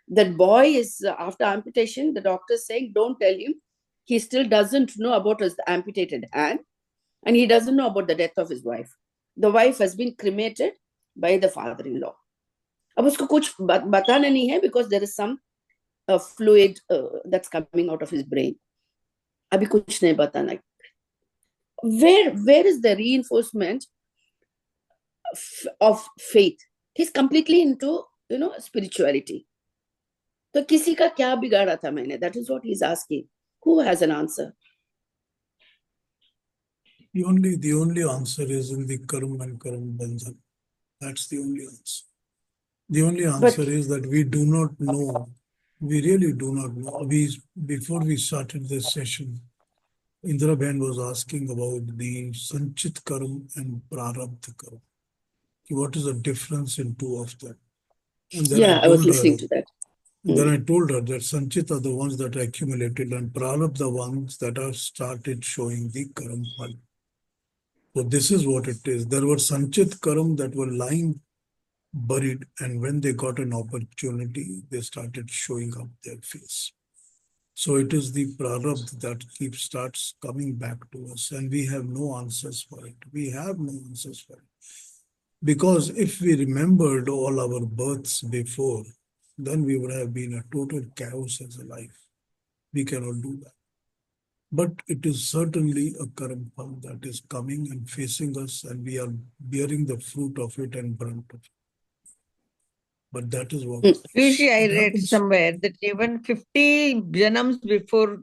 That boy is, after amputation, the doctor is saying, don't tell him. He still doesn't know about his amputated hand, and he doesn't know about the death of his wife. The wife has been cremated by the father-in-law. अब उसको कुछ बताना नहीं है, because there is some fluid that's coming out of his brain. अभी कुछ नहीं बताना. Where is the reinforcement of faith? He's completely into, spirituality. तो किसी का क्या बिगाड़ा था मैंने? That is what he's asking. Who has an answer? The only answer is in the Karam and Karam Bandhan. That's the only answer. The only answer is that we do not know. We really do not know. Before we started this session, Indra Ben was asking about the Sanchit Karam and Prarabdha Karam. What is the difference in two of them? And then I was listening to that. Then I told her that Sanchit are the ones that are accumulated and Prarabdha the ones that are started showing the Karam Phal. So this is what it is. There were Sanchit Karam that were lying buried, and when they got an opportunity, they started showing up their face. So it is the Prarabdha that starts coming back to us, and we have no answers for it. We have no answers for it. Because if we remembered all our births before, then we would have been a total chaos as a life. We cannot do that. But it is certainly a Karam Phal that is coming and facing us, and we are bearing the fruit of it and brunt of it. But that is what Usually I it read happens. somewhere that even 50 janams before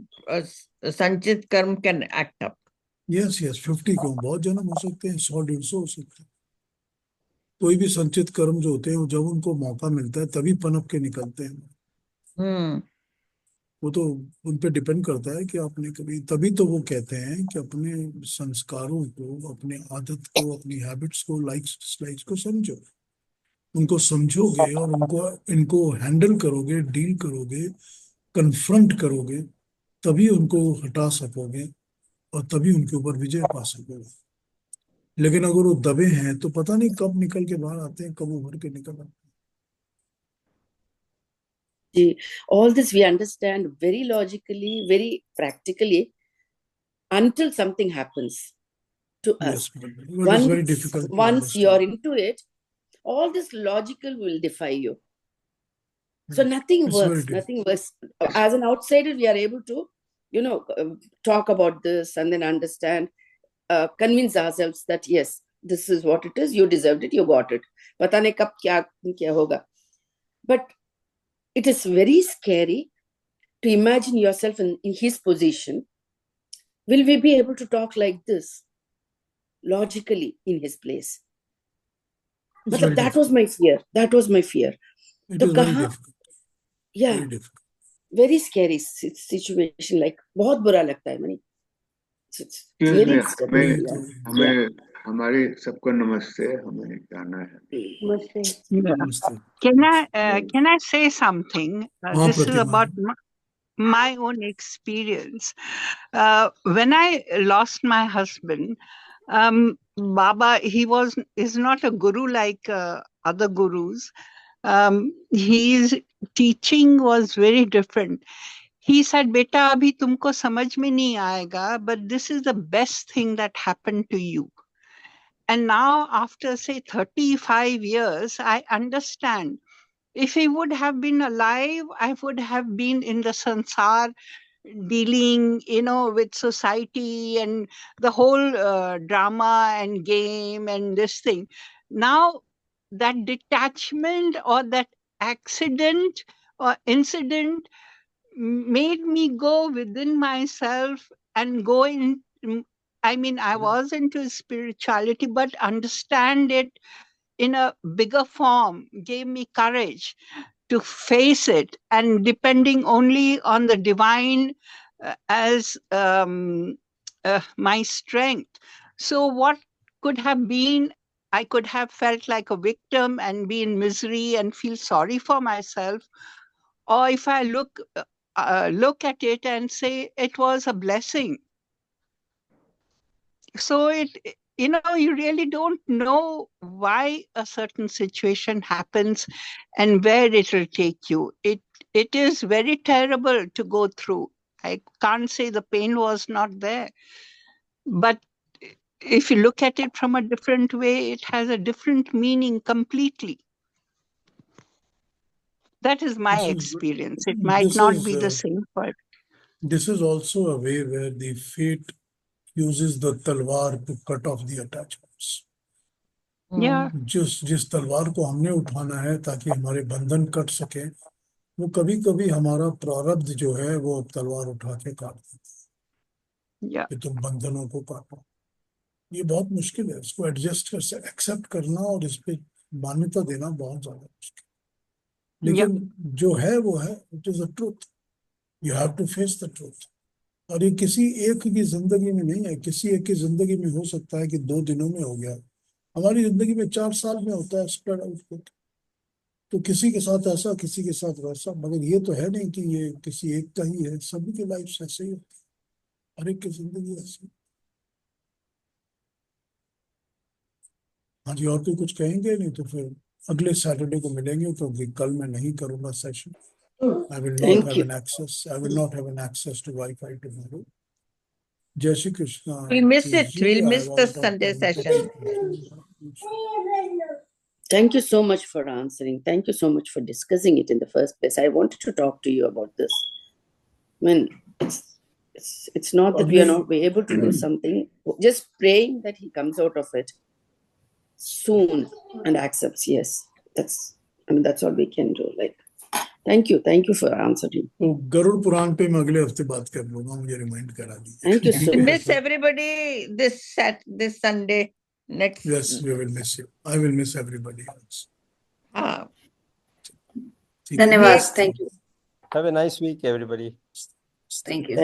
Sanchit Karma can act up. Yes, 50 क्यों बहुत जन्म हो सकते हैं, 100-150 हो सकते हैं. कोई भी संचित कर्म जो होते हैं, जब उनको मौका मिलता है तभी पनप के निकलते हैं. वो तो उन पे डिपेंड करता है कि आपने कभी, तभी तो वो कहते हैं कि अपने संस्कारों को, अपने आदत को, अपनी हैबिट्स को, लाइक्स डिसलाइक्स को समझो. उनको समझोगे और इनको हैंडल करोगे, डील करोगे, कन्फ्रंट करोगे, तभी उनको हटा सकोगे और तभी उनके ऊपर विजय पा सकोगे. लेकिन अगर वो दबे हैं तो पता नहीं कब निकल के बाहर आते हैं, कब उभर के निकल आते हैं. All this we understand very logically, very practically, until something happens to us. It is very difficult to once understand. you're into it, all this logical will defy you. So nothing works. Nothing works. As an outsider, we are able to, talk about this and then understand, convince ourselves that yes, this is what it is. You deserved it. You got it. Pata nahi kab kya hoga. But it is very scary to imagine yourself in his position. Will we be able to talk like this logically in his place? But that was my fear. That was my fear. It is very difficult. Yeah. Very difficult. Very scary situation. Like, बहुत बुरा लगता है money. हमें हमारे सबको नमस्ते. हमें जाना है. Namaste. Can I say something? This is about my own experience. When I lost my husband, Baba, is not a guru like other gurus. His teaching was very different. He said, "Beta, abhi tumko samajh mein nahi aayega, but this is the best thing that happened to you." And now, after say 35 years, I understand. If he would have been alive, I would have been in the sansar, dealing, with society and the whole drama and game and this thing. Now, that detachment or that accident or incident made me go within myself and go in. I was into spirituality, but understand it in a bigger form gave me courage to face it, and depending only on the divine as my strength. So what could have been, I could have felt like a victim and be in misery and feel sorry for myself, or if I look at it and say it was a blessing. So you really don't know why a certain situation happens and where it will take you. It is very terrible to go through. I can't say the pain was not there, but if you look at it from a different way, it has a different meaning completely. That is my experience. It might not be the same for. This is also a way where the fate uses the talwar to cut off the attachments. Yeah. जिस तलवार को हमने उठाना है ताकि हमारे बंधन cut सके, वो कभी कभी हमारा प्रारब्ध जो है वो तलवार उठा के काट देता है कि तुम बंधनों को काटो। ये बहुत मुश्किल है, इसको एक्सेप्ट करना और इस पे मान्यता देना बहुत ज्यादा मुश्किल, लेकिन जो है वो है, it is the truth, you have to face the truth. और ये किसी एक की जिंदगी में नहीं है, किसी एक की जिंदगी में हो सकता है कि 2 दिनों में हो गया, हमारी जिंदगी में 4 साल में होता है स्प्रेड आउट। तो किसी के साथ ऐसा, किसी के साथ वैसा, मगर ये तो है नहीं कि ये किसी एक का ही है, सभी की लाइफ ऐसे ही होती है, हर एक की जिंदगी ऐसी। हाँ जी, और कोई कुछ कहेंगे? नहीं तो फिर अगले सैटरडे को मिलेंगे, तो कल मैं नहीं करूंगा session. I will not have an access. I will not have an access to Wi-Fi tomorrow. Jai Shri Krishna. We'll miss it. We'll miss the Sunday session. Thank you so much for answering. Thank you so much for discussing it in the first place. I wanted to talk to you about this. I mean, it's not that we are not able to do something. Just praying that he comes out of it soon and accepts. Yes, that's all we can do. Like, thank you for answering. तो गरुड़ पुराण पे मैं अगले हफ्ते बात कर लूंगा, मुझे remind करा दीजिए। Thank you so much. Miss everybody this Sunday. Next. Yes, we will miss you. I will miss everybody else. धन्यवाद, thank you. Have a nice week, everybody. Thank you.